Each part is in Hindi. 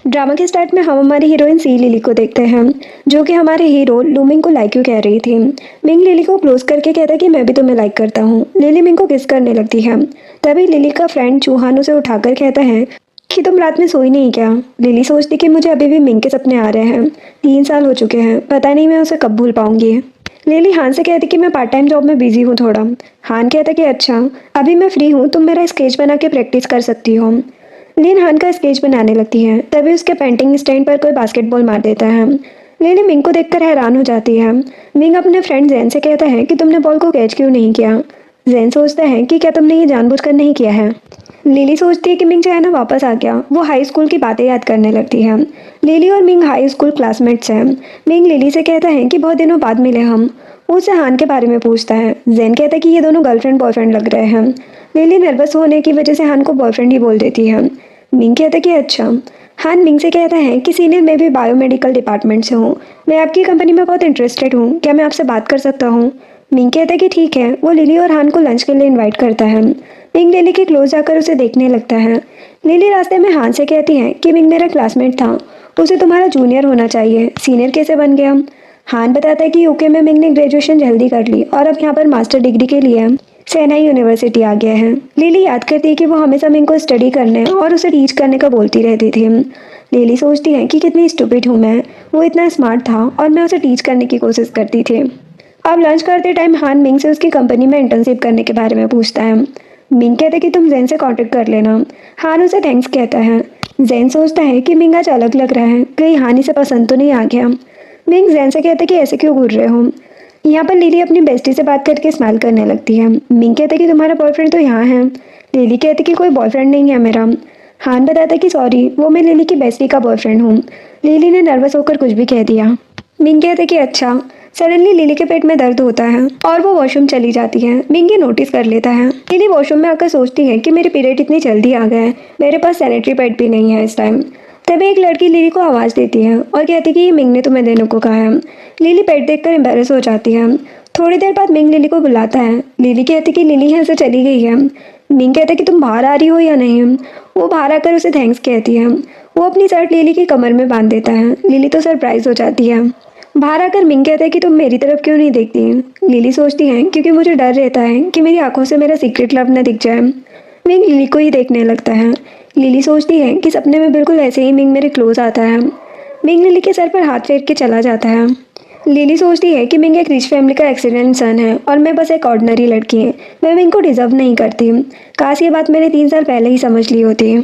ड्रामा के स्टार्ट में हम हमारी हीरोइन सी लिली को देखते हैं, जो कि हमारे हीरो लू मिंग को लाइक क्यों कह रही थी। मिंग लिली को क्लोज करके कहता है कि मैं भी तुम्हें लाइक करता हूँ। लिली मिंग को किस करने लगती है। तभी लिली का फ्रेंड चूहान उसे उठाकर कहता है कि तुम रात में सोई नहीं क्या। लिली सोचती कि मुझे अभी भी मिंग के सपने आ रहे हैं, 3 साल हो चुके हैं, पता नहीं मैं उसे कब भूल पाऊंगी। लिली हान से कहती कि मैं पार्ट टाइम जॉब में बिजी हूँ थोड़ा। हान कहता कि अच्छा, अभी मैं फ्री हूँ, तुम मेरा स्केच बना के प्रैक्टिस कर सकती हो। लिन हान का स्केच बनाने लगती है, तभी उसके पेंटिंग स्टैंड पर कोई बास्केटबॉल मार देता है। लिली मिंग को देखकर हैरान हो जाती है। मिंग अपने फ्रेंड जैन से कहता है कि तुमने बॉल को कैच क्यों नहीं किया। जैन सोचता है कि क्या तुमने ये जानबूझकर नहीं किया है। लिली सोचती है कि मिंग चाहे ना वापस आ गया। वो हाई स्कूल की बातें याद करने लगती है। लिली और मिंग हाई स्कूल क्लासमेट्स हैं। मिंग लिली से कहता है कि बहुत दिनों बाद मिले हम। वो उससे हान के बारे में पूछता है। जैन कहता है कि ये दोनों गर्लफ्रेंड बॉयफ्रेंड लग रहे हैं। लिली नर्वस होने की वजह से हान को बॉयफ्रेंड ही बोल देती है। मिंग कहता है कि अच्छा। हान मिंग से कहता है कि सीनियर मैं भी बायोमेडिकल डिपार्टमेंट से हूँ, मैं आपकी कंपनी में बहुत इंटरेस्टेड हूँ, क्या मैं आपसे बात कर सकता हूँ। मिंग कहता है कि ठीक है। वो लिली और हान को लंच के लिए इनवाइट करता है। मिंग लिली के क्लोज जाकर उसे देखने लगता है। लिली रास्ते में हान से कहती है कि मिंग मेरा क्लासमेट था, उसे तुम्हारा जूनियर होना चाहिए, सीनियर कैसे बन गया। हान बताता है कि यूके में मिंग ने ग्रेजुएशन जल्दी कर ली और अब यहाँ पर मास्टर डिग्री के लिए सेनाई यूनिवर्सिटी आ गया है। लिली याद करती है कि वो हमेशा मिंग को स्टडी करने और उसे टीच करने का बोलती रहती थी। लिली सोचती है कि कितनी स्टूपिड हूँ मैं, वो इतना स्मार्ट था और मैं उसे टीच करने की कोशिश करती थी। अब लंच करते टाइम हान मिंग से उसकी कंपनी में इंटर्नशिप करने के बारे में पूछता है। मिंग कहता है कि तुम जैन से कांटेक्ट कर लेना। हान उसे थैंक्स कहता है। जैन सोचता है कि मिंग आज अलग लग रहा है, कहीं हानि से पसंद तो नहीं आ गया। मिंग जैन से कहता है कि ऐसे क्यों घूर रहे हो। यहाँ पर लिली अपनी बेस्टी से बात करके स्माइल करने लगती है। मिंग कहता है कि तुम्हारा बॉयफ्रेंड तो यहाँ है। लिली कहती है कि कोई बॉयफ्रेंड नहीं है मेरा। हान बताता है कि सॉरी, वो मैं लिली की बेस्टी का बॉयफ्रेंड हूँ। लिली ने नर्वस होकर कुछ भी कह दिया। मिंग कहते कि अच्छा। सडनली लिली के पेट में दर्द होता है और वो वॉशरूम चली जाती है। मिंग ये नोटिस कर लेता है। लिली वॉशरूम में आकर सोचती है कि मेरे पीरियड इतनी जल्दी आ गए, मेरे पास सैनिटरी पैड भी नहीं है इस टाइम। तभी एक लड़की लिली को आवाज़ देती है और कहती है कि ये मिंग ने तुम्हें देने को कहा है। लिली पेट देखकर एम्बेरस हो जाती है। थोड़ी देर बाद मिंग लिली को बुलाता है। लिली कहती कि लिली यहाँ से चली गई है। मिंग कहता है कि तुम बाहर आ रही हो या नहीं। वो बाहर आकर उसे थैंक्स कहती है। वो अपनी शर्ट लिली की कमर में बांध देता है। लिली तो सरप्राइज हो जाती है। बाहर आकर मिंग कहता है कि तुम मेरी तरफ क्यों नहीं देखती। लिली सोचती है क्योंकि मुझे डर रहता है कि मेरी आंखों से मेरा सीक्रेट लव न दिख जाए। मिंग लिली को ही देखने लगता है। लिली सोचती है कि सपने में बिल्कुल ऐसे ही मिंग मेरे क्लोज आता है। मिंग लिली के सर पर हाथ फेर के चला जाता है। लिली सोचती है कि मिंग एक रिच फैमिली का एक्सीडेंट सन है और मैं बस एक ऑर्डिनरी लड़की है, मैं मिंग को डिजर्व नहीं करती। काश ये बात मैंने 3 साल पहले ही समझ ली होती।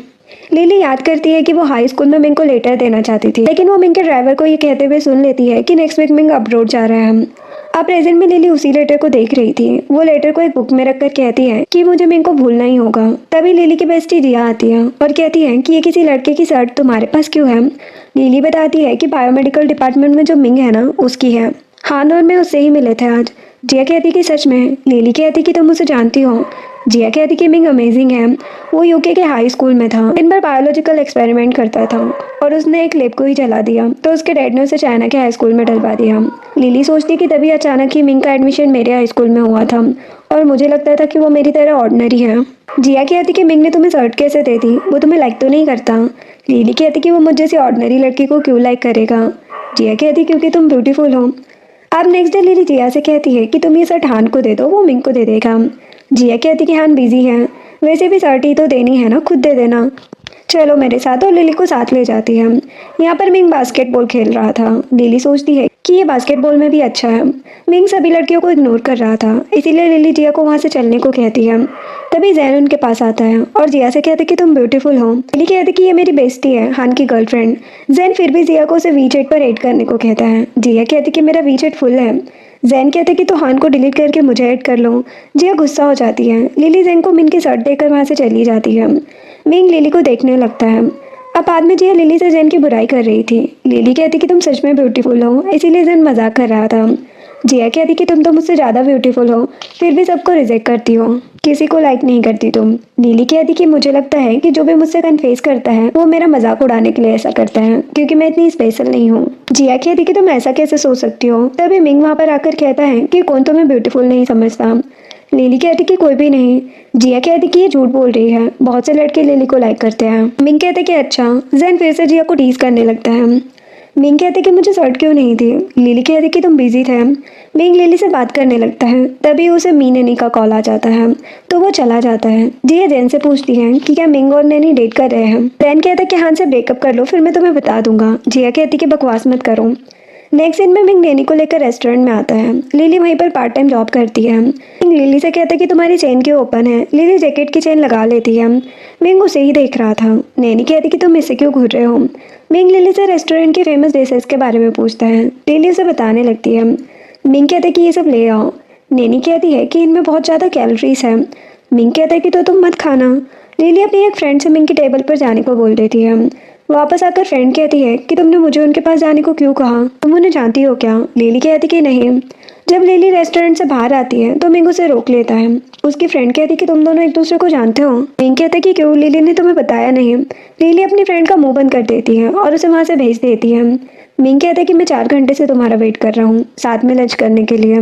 लिली याद करती है कि वो हाई स्कूल में मिंग को लेटर देना चाहती थी, लेकिन वो मिंग के ड्राइवर को ये कहते हुए सुन लेती है कि नेक्स्ट वीक मिंग अब्रॉड जा रहा है। अब प्रेजेंट में लिली उसी लेटर को देख रही थी। वो लेटर को एक बुक में रखकर कहती है कि मुझे मिंग को भूलना ही होगा। तभी लिली की बेस्टी रिया आती है और कहती है कि ये किसी लड़के की शर्ट तुम्हारे पास क्यों है। लिली बताती है कि बायोमेडिकल डिपार्टमेंट में जो मिंग है ना, उसकी है। हान और मैं उससे ही मिले थे आज। जिया कहती कि सच में। लिली कहती कि तुम उसे जानती हो। जिया कहती कि मिंग अमेजिंग है। वो यूके के हाई स्कूल में था, दिन भर बायोलॉजिकल एक्सपेरिमेंट करता था और उसने एक लैब को ही जला दिया, तो उसके डैड ने उसे चाइना के हाई स्कूल में डलवा दिया। लिली सोचती कि तभी अचानक ही मिंग का एडमिशन मेरे हाई स्कूल में हुआ था और मुझे लगता था कि वो मेरी तरह ऑर्डिनरी है। जिया कहती कि मिंग ने तुम्हें शर्ट कैसे दे दी, वो तुम्हें लाइक तो नहीं करता। लिली कहती कि वो मुझे जैसी ऑर्डिनरी लड़की को क्यों लाइक करेगा। जिया कहती क्योंकि तुम ब्यूटीफुल हो। अब नेक्स्ट डे लिली जिया से कहती है कि तुम ये शर्ट हान को दे दो, वो मिंग को दे देगा। जिया कहती कि हान बिजी है, वैसे भी शर्ट ही तो देनी है ना, खुद दे देना। चलो मेरे साथ, और लिली को साथ ले जाती है। यहाँ पर मिंग बास्केटबॉल खेल रहा था। लिली सोचती है कि ये बास्केटबॉल में भी अच्छा है। मिंग सभी लड़कियों को इग्नोर कर रहा था, इसीलिए लिली जिया को वहाँ से चलने को कहती है। तभी जैन उनके पास आता है और जिया से कहते कि तुम ब्यूटीफुल हो। लिली कहती कि ये मेरी बेस्टी है, हान की गर्लफ्रेंड। जैन फिर भी जिया को उसे वीचैट पर ऐड करने को कहता है। जिया कहती कि मेरा वीचैट फुल है। जैन कहते कि तो हान को डिलीट करके मुझे ऐड कर लो। जिया गुस्सा हो जाती है। लिली जैन को मिंग की शर्ट देकर वहाँ से चली जाती है। मिंग लिली को देखने लगता है। अब बाद में जिया लिली से जैन की बुराई कर रही थी। लिली कहती कि तुम सच में ब्यूटीफुल हो, इसीलिए जैन मजाक कर रहा था। जिया कहती कि तुम तो मुझसे ज़्यादा ब्यूटीफुल हो, फिर भी सबको रिजेक्ट करती हो, किसी को लाइक नहीं करती तुम। लिली कहती कि मुझे लगता है कि जो भी मुझसे कन्फेस करता है वो मेरा मजाक उड़ाने के लिए ऐसा करता है, क्योंकि मैं इतनी स्पेशल नहीं हूँ। जिया कहती कि तुम ऐसा कैसे सोच सकती हो। तभी मिंग वहाँ पर आकर कहता है कि कौन तुम्हें ब्यूटीफुल नहीं समझता। लिली कहती कि कोई भी नहीं। जिया कहती कि ये झूठ बोल रही है, बहुत से लड़के लिली को लाइक करते हैं। मिंग कहते कि अच्छा। जैन फिर से जिया को टीज करने लगता है। मिंग कहते कि मुझे शर्ट क्यों नहीं दी। लिली कहती कि तुम बिजी थे। मिंग लिली से बात करने लगता है, तभी उसे मी नैनी का कॉल आ जाता है, तो वो चला जाता है। जिया जैन से पूछती है कि क्या मिंग और नैनी डेट कर रहे हैं। जैन कहता है कि हाँ से ब्रेकअप कर लो, फिर मैं तुम्हें बता दूंगा। जिया कहती कि बकवास मत करो। नेक्स्ट सीन में मिंग नैनी को लेकर रेस्टोरेंट में आता है। लिली वहीं पर पार्ट टाइम जॉब करती है। मिंग लिली से कहता है कि तुम्हारी चेन क्यों ओपन है। लिली जैकेट की चेन लगा लेती है। मिंग उसे ही देख रहा था। नैनी कहती कि तुम इससे क्यों घूर रहे हो। मिंग लिली से रेस्टोरेंट की फेमस डिशेस के बारे में पूछता है। लिली उसे बताने लगती है। मिंग कहते कि ये सब ले आओ। नैनी कहती है कि इनमें बहुत ज़्यादा कैलोरीज है। मिंग कहता है कि तो तुम मत खाना। लिली अपनी एक फ्रेंड से मिंग की टेबल पर जाने को बोल देती है। वापस आकर फ्रेंड कहती है कि तुमने मुझे उनके पास जाने को क्यों कहा, तुम उन्हें जानती हो क्या। लिली कहती कि नहीं। जब लिली रेस्टोरेंट से बाहर आती है तो मिंग उसे रोक लेता है। उसकी फ्रेंड कहती कि तुम दोनों एक दूसरे को जानते हो। मिंग कहता है कि क्यों, लिली ने तुम्हें बताया नहीं। लिली अपनी फ्रेंड का मुंह बंद कर देती है और उसे वहां से भेज देती है। मिंग कहता है कि मैं 4 घंटे से तुम्हारा वेट कर रहा हूँ, साथ में लंच करने के लिए।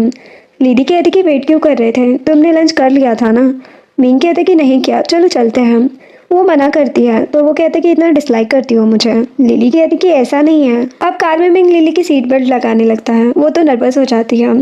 लिली कहती कि वेट क्यों कर रहे थे, तुमने लंच कर लिया था ना। मिंग कहते कि नहीं किया, चलो चलते हैं। वो मना करती है तो वो कहते कि इतना डिसलाइक करती हो मुझे। लिली कहती कि ऐसा नहीं है। अब कार में मिंग लिली की सीट बेल्ट लगाने लगता है। वो तो नर्वस हो जाती है।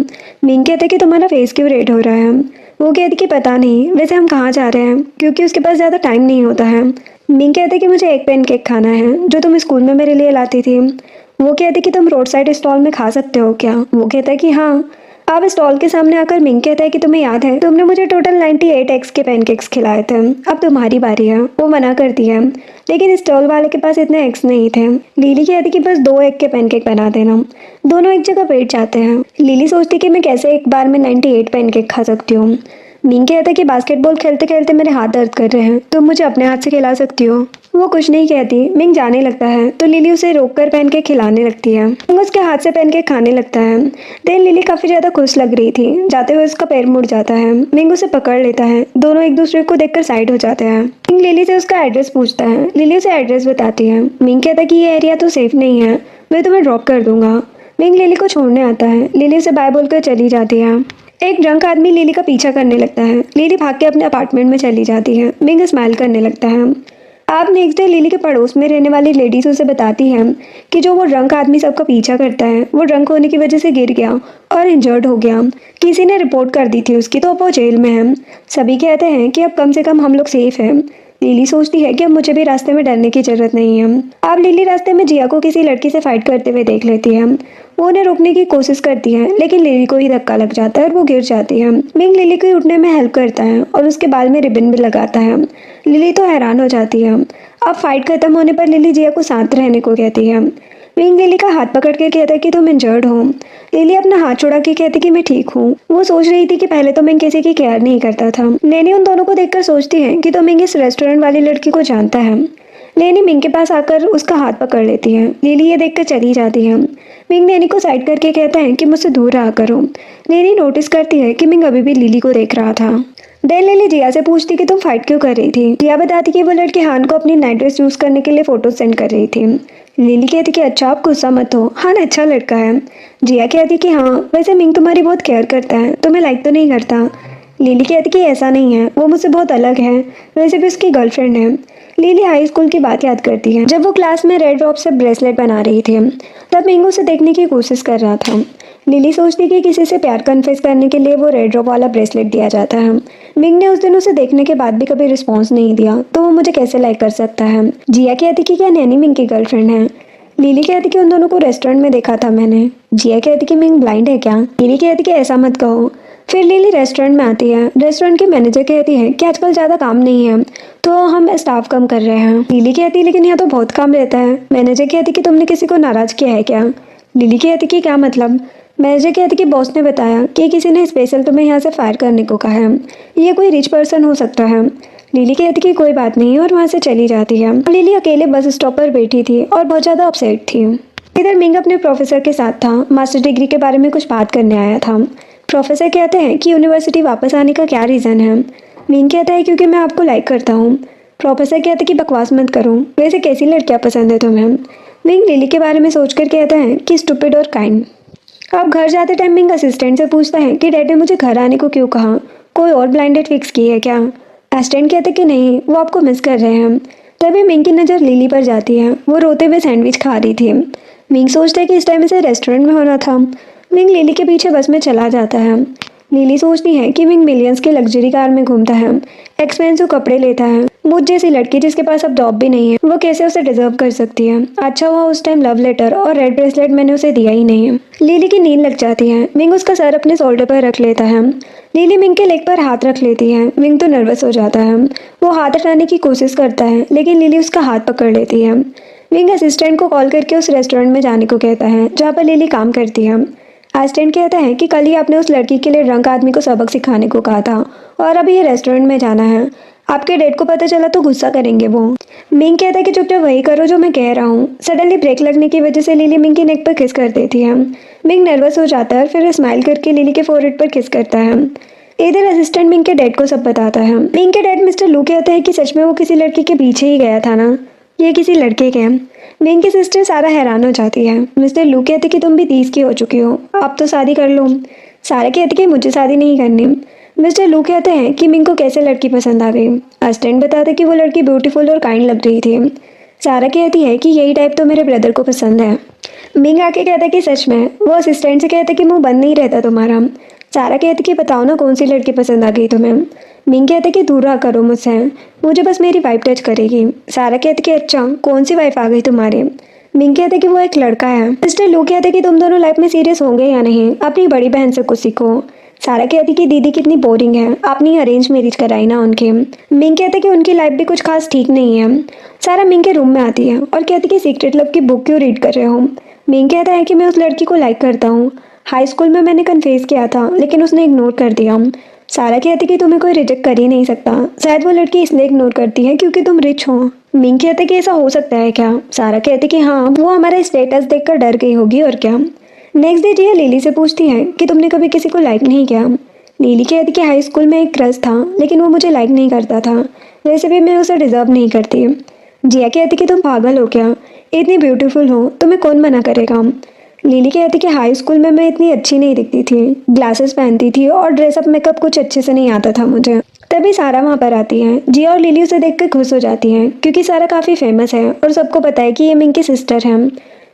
मिंग कहते कि तुम्हारा फेस क्यों रेड हो रहा है। वो कहती कि पता नहीं, वैसे हम कहाँ जा रहे हैं, क्योंकि उसके पास ज़्यादा टाइम नहीं होता है। मिंग कहते कि मुझे एक पैनकेक खाना है जो तुम स्कूल में मेरे लिए लाती थी। वो कहती कि तुम रोड साइड स्टॉल में खा सकते हो क्या। वो कहता है कि हाँ। अब स्टॉल के सामने आकर मिंग कहता है कि तुम्हें याद है तुमने मुझे टोटल 98 एग्स के पैनकेक्स खिलाए थे, अब तुम्हारी बारी है। वो मना करती है, लेकिन स्टॉल वाले के पास इतने एग्स नहीं थे। लिली कहती कि बस 2 एग के पैनकेक बना देना। दोनों एक जगह बैठ जाते हैं। लिली सोचती कि मैं कैसे एक बार में 98 पैनकेक खा सकती हूँ। मिंग कहता है कि बास्केटबॉल खेलते खेलते मेरे हाथ दर्द कर रहे हैं, तुम मुझे अपने हाथ से खिला सकती हो। वो कुछ नहीं कहती। मिंग जाने लगता है तो लिली उसे रोककर पैनकेक खिलाने लगती है। मिंग उसके हाथ से पैनकेक खाने लगता है। देन लिली काफी ज्यादा खुश लग रही थी। जाते हुए उसका पैर मुड़ जाता है। मिंग उसे पकड़ लेता है। दोनों एक दूसरे को देखकर साइड हो जाते हैं। मिंग लिली से उसका एड्रेस पूछता है। लिली उसे एड्रेस बताती है। मिंग कहता है कि ये एरिया तो सेफ नहीं है, मैं तुम्हें ड्रॉप कर दूंगा। मिंग लिली को छोड़ने आता है। लिली उसे बाय बोलकर चली जाती है। एक ड्रंक आदमी लिली का पीछा करने लगता है। लिली भाग के अपने अपार्टमेंट में चली जाती है। मिंग स्माइल करने लगता है। आप नेक्स्ट डे लिली के पड़ोस में रहने वाली लेडीज उसे बताती है कि जो वो ड्रंक आदमी सबका पीछा करता है वो ड्रंक होने की वजह से गिर गया और इंजर्ड हो गया। किसी ने रिपोर्ट कर दी थी उसकी, तो अब वो जेल में है। सभी कहते हैं कि अब कम से कम हम लोग सेफ हैं। लिली सोचती है कि अब मुझे भी रास्ते में डरने की जरूरत नहीं है। अब लिली रास्ते में जिया को किसी लड़की से फाइट करते हुए देख लेती है। वो उन्हें रोकने की कोशिश करती है, लेकिन लिली को ही धक्का लग जाता है और वो गिर जाती है। मिंग लिली को उठने में हेल्प करता है और उसके बाल में रिबन भी लगाता है। लिली तो हैरान हो जाती है। अब फाइट खत्म होने पर लिली जिया को साथ रहने को कहती है। मिंग लिली का हाथ पकड़ के कहता है कि तुम इंजर्ड हो। लिली अपना हाथ छुड़ा के कहती कि मैं ठीक हूँ। वो सोच रही थी कि पहले तो मिंग किसी की केयर नहीं करता था। नैनी उन दोनों को देखकर सोचती है कि तो मिंग इस रेस्टोरेंट वाली लड़की को जानता है। नैनी मिंग के पास आकर उसका हाथ पकड़ लेती है। लिली ये देखकर चली जाती है। मिंग नैनी को साइड करके कहता है कि मुझसे दूर रहा करो। नैनी नोटिस करती है कि मिंग अभी भी लिली को देख रहा था। देन लिली जिया से पूछती कि तुम फाइट क्यों कर रही थी। जिया बताती कि वो लड़की हान को अपनी नाइट ड्रेस यूज करने के लिए फोटो सेंड कर रही थी। लिली कहती कि अच्छा, आप गुस्सा मत हो, हान अच्छा लड़का है। जिया कहती कि हाँ, वैसे मिंग तुम्हारी बहुत केयर करता है, तुम्हें लाइक तो नहीं करता। लिली कहती कि ऐसा नहीं है, वो मुझसे बहुत अलग है, वैसे भी उसकी गर्लफ्रेंड है। लिली हाई स्कूल की बात याद करती है जब वो क्लास में रेड ड्रॉप से ब्रेसलेट बना रही थी। तब मिंग उसे देखने की कोशिश कर रहा था। लिली सोचती कि किसी से प्यार कन्फेस करने के लिए वो रेड ड्रॉप वाला ब्रेसलेट दिया जाता है। मिंग ने उस दिन उसे देखने के बाद भी कभी रिस्पॉन्स नहीं दिया, तो वो मुझे कैसे लाइक कर सकता है। जिया कहती कि क्या नैनी मिंग की गर्लफ्रेंड है। लिली कहती कि उन दोनों को रेस्टोरेंट में देखा था मैंने। जिया कहती कि मिंग ब्लाइंड है क्या। लिली कहती कि ऐसा मत कहो। फिर लिली रेस्टोरेंट में आती है। रेस्टोरेंट की मैनेजर कहती है कि आजकल ज़्यादा काम नहीं है, तो हम स्टाफ कम कर रहे हैं। लिली कहती लेकिन यहाँ तो बहुत काम रहता है। मैनेजर कहती कि तुमने किसी को नाराज किया है क्या। लिली कहती कि क्या मतलब। मैनेजर कहती कि बॉस ने बताया कि किसी ने स्पेशल तुम्हें यहाँ से फायर करने को कहा है, ये कोई रिच पर्सन हो सकता है। लिली कहती कि कोई बात नहीं और वहाँ से चली जाती है। लिली अकेले बस स्टॉप पर बैठी थी और बहुत ज़्यादा अपसेट थी। इधर मिंग अपने प्रोफेसर के साथ था। मास्टर डिग्री के बारे में कुछ बात करने आया था। प्रोफेसर कहते हैं कि यूनिवर्सिटी वापस आने का क्या रीज़न है। मिंग कहता है क्योंकि मैं आपको लाइक करता हूँ। प्रोफेसर कहते कि बकवास मत करो, वैसे कैसी लड़कियाँ पसंद है तुम्हें। मिंग लिली के बारे में सोचकर कहता है कि स्टूपिड और काइंड। अब घर जाते टाइम मिंग असिस्टेंट से पूछता है कि डैड ने मुझे घर आने को क्यों कहा, कोई और ब्लाइंड डेट फिक्स की है क्या? असिस्टेंट कहते कि नहीं, वो आपको मिस कर रहे हैं। तभी मिंग की नज़र लिली पर जाती है। वो रोते हुए सैंडविच खा रही थी। मिंग सोचता है कि इस टाइम इसे रेस्टोरेंट में होना था। मिंग लिली के पीछे बस में चला जाता है। लिली सोचती है कि मिंग मिलियंस के लग्जरी कार में घूमता है, एक्सपेंसिव कपड़े लेता है। मुझ जैसी लड़की जिसके पास अब जॉब भी नहीं है, वो कैसे उसे डिजर्व कर सकती है? अच्छा हुआ उस टाइम लव लेटर और रेड ब्रेसलेट मैंने उसे दिया ही नहीं है। लिली की नींद लग जाती है। मिंग उसका सर अपने शोल्डर पर रख लेता है। लिली मिंग के लेग पर हाथ रख लेती है। मिंग तो नर्वस हो जाता है। वो हाथ हटाने की कोशिश करता है, लेकिन लिली उसका हाथ पकड़ लेती है। मिंग असिस्टेंट को कॉल करके उस रेस्टोरेंट में जाने को कहता है जहाँ पर लिली काम करती है। असिस्टेंट कहता है कि कल ही आपने उस लड़की के लिए ड्रंक आदमी को सबक सिखाने को कहा था और अभी ये रेस्टोरेंट में जाना है। आपके डेट को पता चला तो गुस्सा करेंगे वो। मिंग कहता है कि चुपचाप वही करो जो मैं कह रहा हूँ। सडनली ब्रेक लगने की वजह से लिली मिंग की नेक पर किस कर देती है। मिंग नर्वस हो जाता है, फिर स्माइल करके लिली के फोरहेड पर किस करता है। इधर असिस्टेंट मिंग के डैड को सब बताता है। मिंग के डैड मिस्टर लू कहते हैं कि सच में वो किसी लड़की के पीछे ही गया था ना, ये किसी लड़के के। मिंग की सिस्टर सारा हैरान हो जाती है। मिस्टर लू कहते कि तुम भी 30 की हो चुकी हो, अब तो शादी कर लो। सारा कहते कि मुझे शादी नहीं करनी। मिस्टर लू कहते हैं कि मिंग को कैसे लड़की पसंद आ गई। असिस्टेंट बताते कि वो लड़की ब्यूटीफुल और काइंड लग रही थी। सारा कहती है कि यही टाइप तो मेरे ब्रदर को पसंद है। मिंग आके कहता है कि सच में। वो असिस्टेंट से कहते कि मुंह बंद नहीं रहता तुम्हारा। सारा कहती कि बताओ ना कौन सी लड़की पसंद आ गई तुम्हें। मिंग कहते कि दूर रहा करो मुझसे, मुझे बस मेरी वाइफ टच करेगी। सारा कहते कि अच्छा कौन सी वाइफ आ गई तुम्हारी। मिंग कहते कि वो एक लड़का है। मिस्टर लू कहते कि तुम दोनों लाइफ में सीरियस होंगे या नहीं, अपनी बड़ी बहन से कुछ सीखो। सारा कहती कि दीदी कितनी बोरिंग है, आपने अरेंज मैरिज कराई ना उनके। मिंग कहते कि उनकी लाइफ भी कुछ खास ठीक नहीं है। सारा मिंग के रूम में आती है और कहती कि सीक्रेट लव की बुक क्यों रीड कर रहे हो। मिंग कहता है कि मैं उस लड़की को लाइक करता हूँ। हाई स्कूल में मैंने कन्फेस किया था, लेकिन उसने इग्नोर कर दिया। सारा कहती कि तुम्हें कोई रिजेक्ट कर ही नहीं सकता, शायद वो लड़की इसलिए इग्नोर करती है क्योंकि तुम रिच हो। मिंग कहते कि ऐसा हो सकता है क्या। सारा कहते कि हाँ, वो हमारा स्टेटस देखकर डर गई होगी और क्या। नेक्स्ट डे जिया लिली से पूछती है कि तुमने कभी किसी को लाइक नहीं किया। लिली कहती कि हाई स्कूल में एक क्रश था, लेकिन वो मुझे लाइक नहीं करता था, वैसे भी मैं उसे डिजर्व नहीं करती। जिया कहती कि तुम पागल हो क्या, इतनी ब्यूटीफुल हो, तुम्हें कौन मना करेगा। लिली कहती कि हाई स्कूल में मैं इतनी अच्छी नहीं दिखती थी, ग्लासेस पहनती थी और ड्रेसअप मेकअप कुछ अच्छे से नहीं आता था मुझे। तभी सारा वहाँ पर आती है। जिया और लिली उसे देखकर खुश हो जाती हैं क्योंकि सारा काफ़ी फेमस है और सबको पता है कि ये मिंग की सिस्टर है।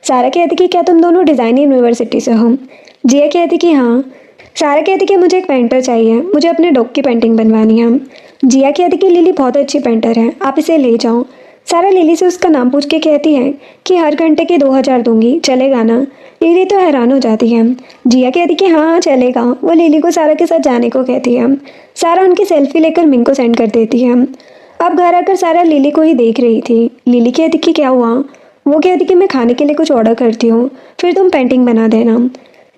सारा कहती कि क्या तुम दोनों डिज़ाइन यूनिवर्सिटी से हो। जिया कहती कि हाँ। सारा कहती कि मुझे एक पेंटर चाहिए, मुझे अपने डॉग की पेंटिंग बनवानी है। जिया कहती कि लिली बहुत अच्छी पेंटर है, आप इसे ले जाओ। सारा लिली से उसका नाम पूछ के कहती है कि हर घंटे के 2000 दूंगी, चलेगा ना। लिली तो हैरान हो जाती है। जिया कहती कि हाँ हाँ चलेगा। वो लिली को सारा के साथ जाने को कहती है। सारा उनकी सेल्फी लेकर मिंग को सेंड कर देती है। अब घर आकर सारा लिली को ही देख रही थी। लिली कहती कि क्या हुआ। वो कहती कि मैं खाने के लिए कुछ ऑर्डर करती हूँ, फिर तुम पेंटिंग बना देना।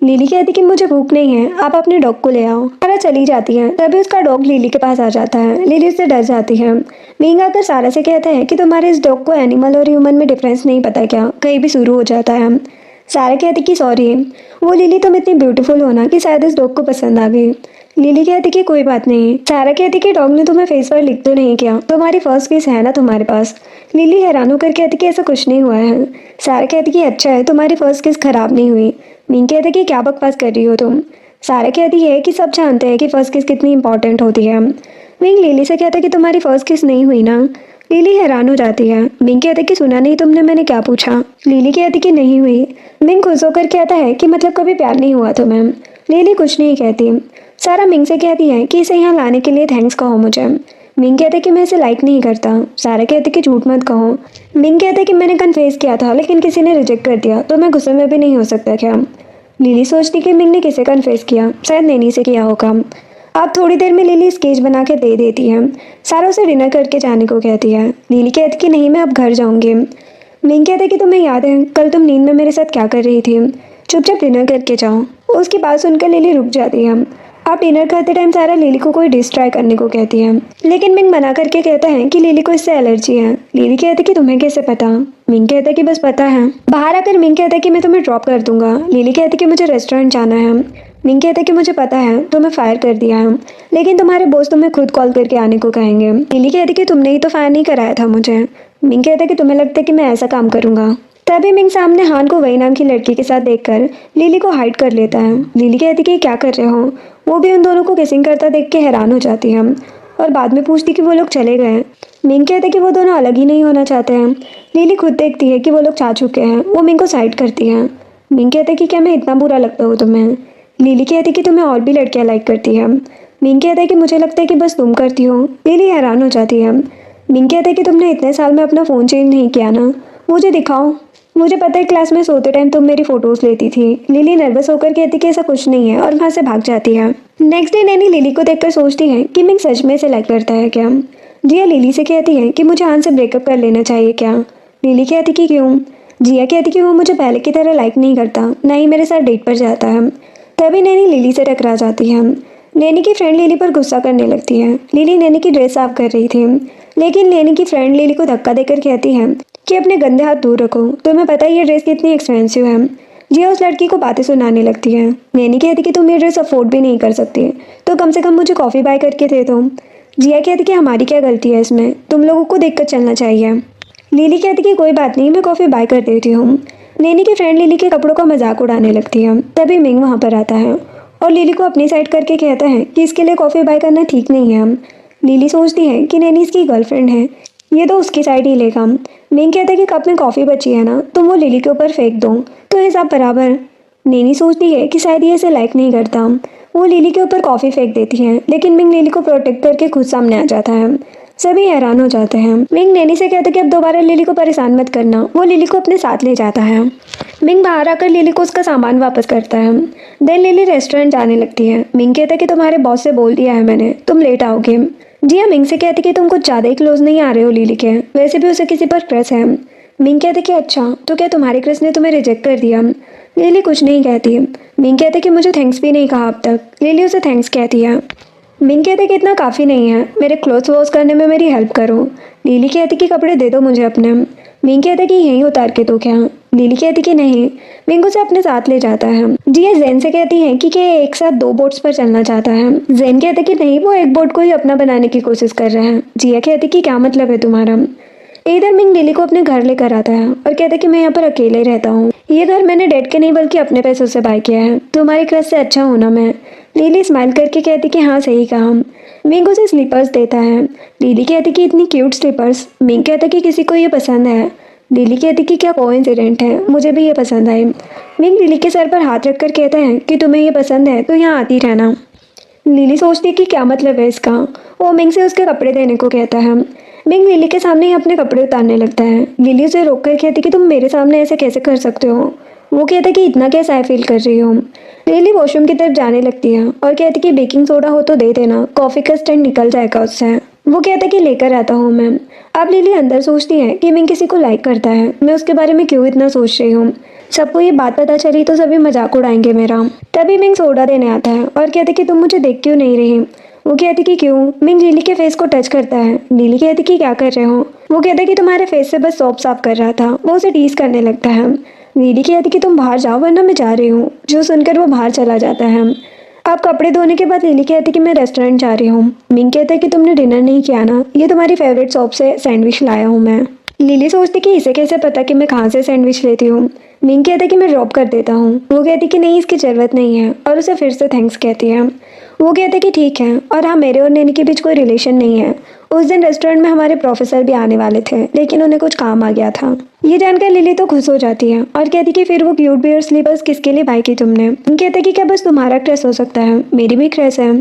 लिली कहती कि मुझे भूख नहीं है, आप अपने डॉग को ले आओ। सारा चली जाती है, तभी उसका डॉग लिली के पास आ जाता है। लिली उससे डर जाती है। मिंग आकर सारा से कहता है कि तुम्हारे इस डॉग को एनिमल और ह्यूमन में डिफरेंस नहीं पता क्या, कहीं भी शुरू हो जाता है। सारा कहती कि सॉरी। वो लिली तुम इतनी ब्यूटीफुल हो ना कि शायद इस डॉग को पसंद आ गई। लिली कहती कि कोई बात नहीं। सारा कहती कि डॉग ने तुम्हें फेस पर लिख तो नहीं किया, तुम्हारी फर्स्ट किस है ना तुम्हारे पास। लिली हैरान होकर कहती कि ऐसा कुछ नहीं हुआ है। सारा कहती कि अच्छा है, तुम्हारी फर्स्ट किस खराब नहीं हुई। मिंग कहती कि क्या बकवास कर रही हो तुम। सारा कहती है कि सब जानते हैं कि फर्स्ट किस कितनी इंपॉर्टेंट होती है। मिंग लिली से कहता है कि तुम्हारी फर्स्ट किस नहीं हुई ना। लिली हैरान हो जाती है। मिंग कहता है कि सुना नहीं तुमने, मैंने क्या पूछा। लिली कहती कि नहीं हुई। मिंग खुश होकर कहता है कि मतलब कभी प्यार नहीं हुआ तुम्हें। लिली कुछ नहीं कहती। सारा मिंग से कहती है कि इसे यहाँ लाने के लिए थैंक्स कहो मुझे। मिंग कहते कि मैं इसे लाइक नहीं करता। सारा कहते कि झूठ मत कहो। मिंग कहते कि मैंने कन्फेस किया था, लेकिन किसी ने रिजेक्ट कर दिया, तो मैं गुस्से में भी नहीं हो सकता क्या। लिली सोचती कि मिंग ने किसे कन्फेस किया, शायद नैनी से किया होगा। अब थोड़ी देर में लिली स्केच बना के दे देती है। सारा उसे डिनर करके जाने को कहती है। लिली कहती कि नहीं, मैं अब घर जाऊंगी। मिंग कहते कि तुम्हें याद है कल तुम नींद में मेरे साथ क्या कर रही थी, चुपचाप डिनर करके जाओ। उसकी बात सुनकर लिली रुक जाती है। अब डिनर करते टाइम सारा लिली को कोई डिश ट्राई करने को कहती है, लेकिन मिंग मना करके कहता है कि लिली को इससे एलर्जी है। लिली कहती कि तुम्हें कैसे पता। मिंग कहता कि बस पता है। बाहर आकर मिंग कहता कि मैं तुम्हें ड्रॉप कर दूंगा। लिली कहती कि मुझे रेस्टोरेंट जाना है। मिंग कहता कि मुझे पता है तुम्हें फायर कर दिया है, लेकिन तुम्हारे बॉस तुम्हें खुद कॉल करके आने को कहेंगे। लिली कहती कि तुमने ही तो फायर नहीं कराया था मुझे। मिंग कहता कि तुम्हें लगता है कि मैं ऐसा काम करूंगा। तभी मिंग सामने हान को वही नाम की लड़की के साथ देखकर लिली को हाइड कर लेता है। लिली कहती कि क्या कर रहे हो। वो भी उन दोनों को किसिंग करता देख के हैरान हो जाती है और बाद में पूछती कि वो लोग चले गए हैं। मिंग कहते कि वो दोनों अलग ही नहीं होना चाहते हैं। लिली खुद देखती है कि वो लोग जा चुके हैं। वो मिंग को साइड करती है। मिंग कहते कि क्या मैं इतना बुरा लगता हूँ तुम्हें? लिली कहती कि तुम्हें और भी लड़कियां लाइक करती है। मिंग कहता है कि मुझे लगता है कि बस तुम करती हो। लिली हैरान हो जाती है। मिंग कहता है कि तुमने इतने साल में अपना फ़ोन चेंज नहीं किया ना, मुझे दिखाओ। मुझे पता है क्लास में सोते टाइम तुम मेरी फ़ोटोज़ लेती थी। लिली नर्वस होकर कहती कि ऐसा कुछ नहीं है और वहाँ से भाग जाती है। नेक्स्ट डे नैनी लिली को देखकर सोचती है कि मिंग सच में इसे लाइक करता है क्या। जिया लिली से कहती है कि मुझे हान से ब्रेकअप कर लेना चाहिए क्या। लिली कहती कि क्यों। जिया कहती कि वो मुझे पहले की तरह लाइक नहीं करता, ना ही मेरे साथ डेट पर जाता है। तभी नैनी लिली से टकरा जाती है। नैनी की फ्रेंड लिली पर गुस्सा करने लगती है। लिली नैनी की ड्रेस साफ कर रही थी, लेकिन नैनी की फ्रेंड लिली को धक्का देकर कहती है कि अपने गंदे हाथ दूर रखो, तुम्हें पता है ये ड्रेस कितनी एक्सपेंसिव है। जिया उस लड़की को बातें सुनाने लगती है। नैनी कहती कि तुम ये ड्रेस अफोर्ड भी नहीं कर सकती, तो कम से कम मुझे कॉफ़ी बाय करके दे दो। जिया कहती कि हमारी क्या गलती है इसमें, तुम लोगों को देखकर चलना चाहिए। लिली कहती कि कोई बात नहीं, मैं कॉफ़ी बाय कर देती हूँ। नैनी की फ्रेंड लिली के कपड़ों का मजाक उड़ाने लगती है। तभी मिंग वहाँ पर आता है और लिली को अपनी साइड करके कहता है कि इसके लिए कॉफ़ी बाय करना ठीक नहीं है। लिली सोचती है कि नैनी इसकी गर्लफ्रेंड है, ये तो उसकी साइड ही लेगा। मिंग कहता है कि कप में कॉफ़ी बची है ना, तुम वो लिली के ऊपर फेंक दो, तो हिसाब बराबर। नैनी सोचती है कि शायद ये इसे लाइक नहीं करता। वो लिली के ऊपर कॉफ़ी फेंक देती है, लेकिन मिंग लिली को प्रोटेक्ट करके खुद सामने आ जाता है। सभी हैरान हो जाते हैं। मिंग नैनी से कहता है कि अब दोबारा लिली को परेशान मत करना। वो लिली को अपने साथ ले जाता है। मिंग बाहर आकर लिली को उसका सामान वापस करता है। देन लिली रेस्टोरेंट जाने लगती है। मिंग कहता है कि तुम्हारे बॉस से बोल दिया है मैंने, तुम लेट आओगे। जिया मिंग से कहती कि तुम कुछ ज़्यादा ही क्लोज नहीं आ रहे हो लिली के, वैसे भी उसे किसी पर क्रश है। मिंग कहते कि अच्छा, तो क्या तुम्हारे क्रश ने तुम्हें रिजेक्ट कर दिया? लिली कुछ नहीं कहती। मिंग कहते कि मुझे थैंक्स भी नहीं कहा अब तक। लिली उसे थैंक्स कहती है। मिंग कहते कि इतना काफ़ी नहीं है, मेरे क्लोथ्स वॉश करने में मेरी हेल्प करो। लिली कहती कि कपड़े दे दो मुझे अपने। मिंग कहते कि यहीं उतार के तो क्या। लिली कहती कि नहीं। मिंग उसे अपने साथ ले जाता है। जिया जेन से कहती है कि एक साथ 2 बोट्स पर चलना चाहता है। जेन कहते कि नहीं, वो एक बोट को ही अपना बनाने की कोशिश कर रहा है। जिया कहती कि क्या मतलब है तुम्हारा। इधर मिंग लिली को अपने घर लेकर आता है और कहता है कि मैं यहाँ पर अकेले रहता हूँ, ये घर मैंने डैड के नहीं बल्कि अपने पैसों से बाय किया है, तुम्हारी क्रश से अच्छा हूँ ना मैं। लिली स्माइल करके कहती कि हाँ सही कहा। मिंग उसे स्लीपर्स देता है। लिली कहती कि इतनी क्यूट स्लीपर्स। मिंग कहता कि किसी को ये पसंद है। लिली कहती कि क्या कोइंसिडेंट है, मुझे भी ये पसंद आए। मिंग लिली के सर पर हाथ रखकर कहता है कि तुम्हें ये पसंद है तो यहाँ आती रहना। लिली सोचती है कि क्या मतलब है इसका। वो मिंग से उसके कपड़े देने को कहता है। मिंग लिली के सामने ही अपने कपड़े उतारने लगता है। लिली उसे रोक कर कहती कि तुम मेरे सामने ऐसे कैसे कर सकते हो। वो कहता कि इतना कैसा है फील कर रही हो। लिली वॉशरूम की तरफ जाने लगती है और कहती कि बेकिंग सोडा हो तो दे देना, कॉफ़ी का स्टैंड निकल जाएगा उससे। वो कहता कि लेकर आता हूँ मैं। अब लिली अंदर सोचती है कि मिंग किसी को लाइक करता है, मैं उसके बारे में क्यों इतना सोच रही हूँ। सबको ये बात पता चली तो सभी मजाक उड़ाएंगे मेरा। तभी मिंग सोडा देने आता है और कहते कि तुम मुझे देख क्यों नहीं रही। वो कहती कि क्यों। मिंग लिली के फेस को टच करता है। लिली कहती कि क्या कर रहे हो। वो कहता कि तुम्हारे फेस से बस सोप साफ कर रहा था। वो उसे टीज करने लगता है। लिली कहती कि तुम बाहर जाओ वरना मैं जा रही हूँ, जो सुनकर वो बाहर चला जाता है। अब कपड़े धोने के बाद लिली कहती कि मैं रेस्टोरेंट जा रही हूँ। मिंग कहता है कि तुमने डिनर नहीं किया ना, ये तुम्हारी फेवरेट शॉप से सैंडविच लाया हूँ मैं। लिली सोचती कि इसे कैसे पता कि मैं कहाँ से सैंडविच लेती हूँ। मिंग कहता कि मैं ड्रॉप कर देता हूँ। वो कहती कि नहीं, इसकी ज़रूरत नहीं है और उसे फिर से थैंक्स कहती है। वो कहते कि ठीक है, और हाँ, मेरे और नैनी के बीच कोई रिलेशन नहीं है। उस दिन रेस्टोरेंट में हमारे प्रोफेसर भी आने वाले थे, लेकिन उन्हें कुछ काम आ गया था। ये जानकर लिली तो खुश हो जाती है और कहती कि फिर वो क्यूट बियर स्लीपर्स किसके लिए बाय की तुमने। कहते कि क्या बस तुम्हारा क्रश हो सकता है, मेरी भी क्रश है।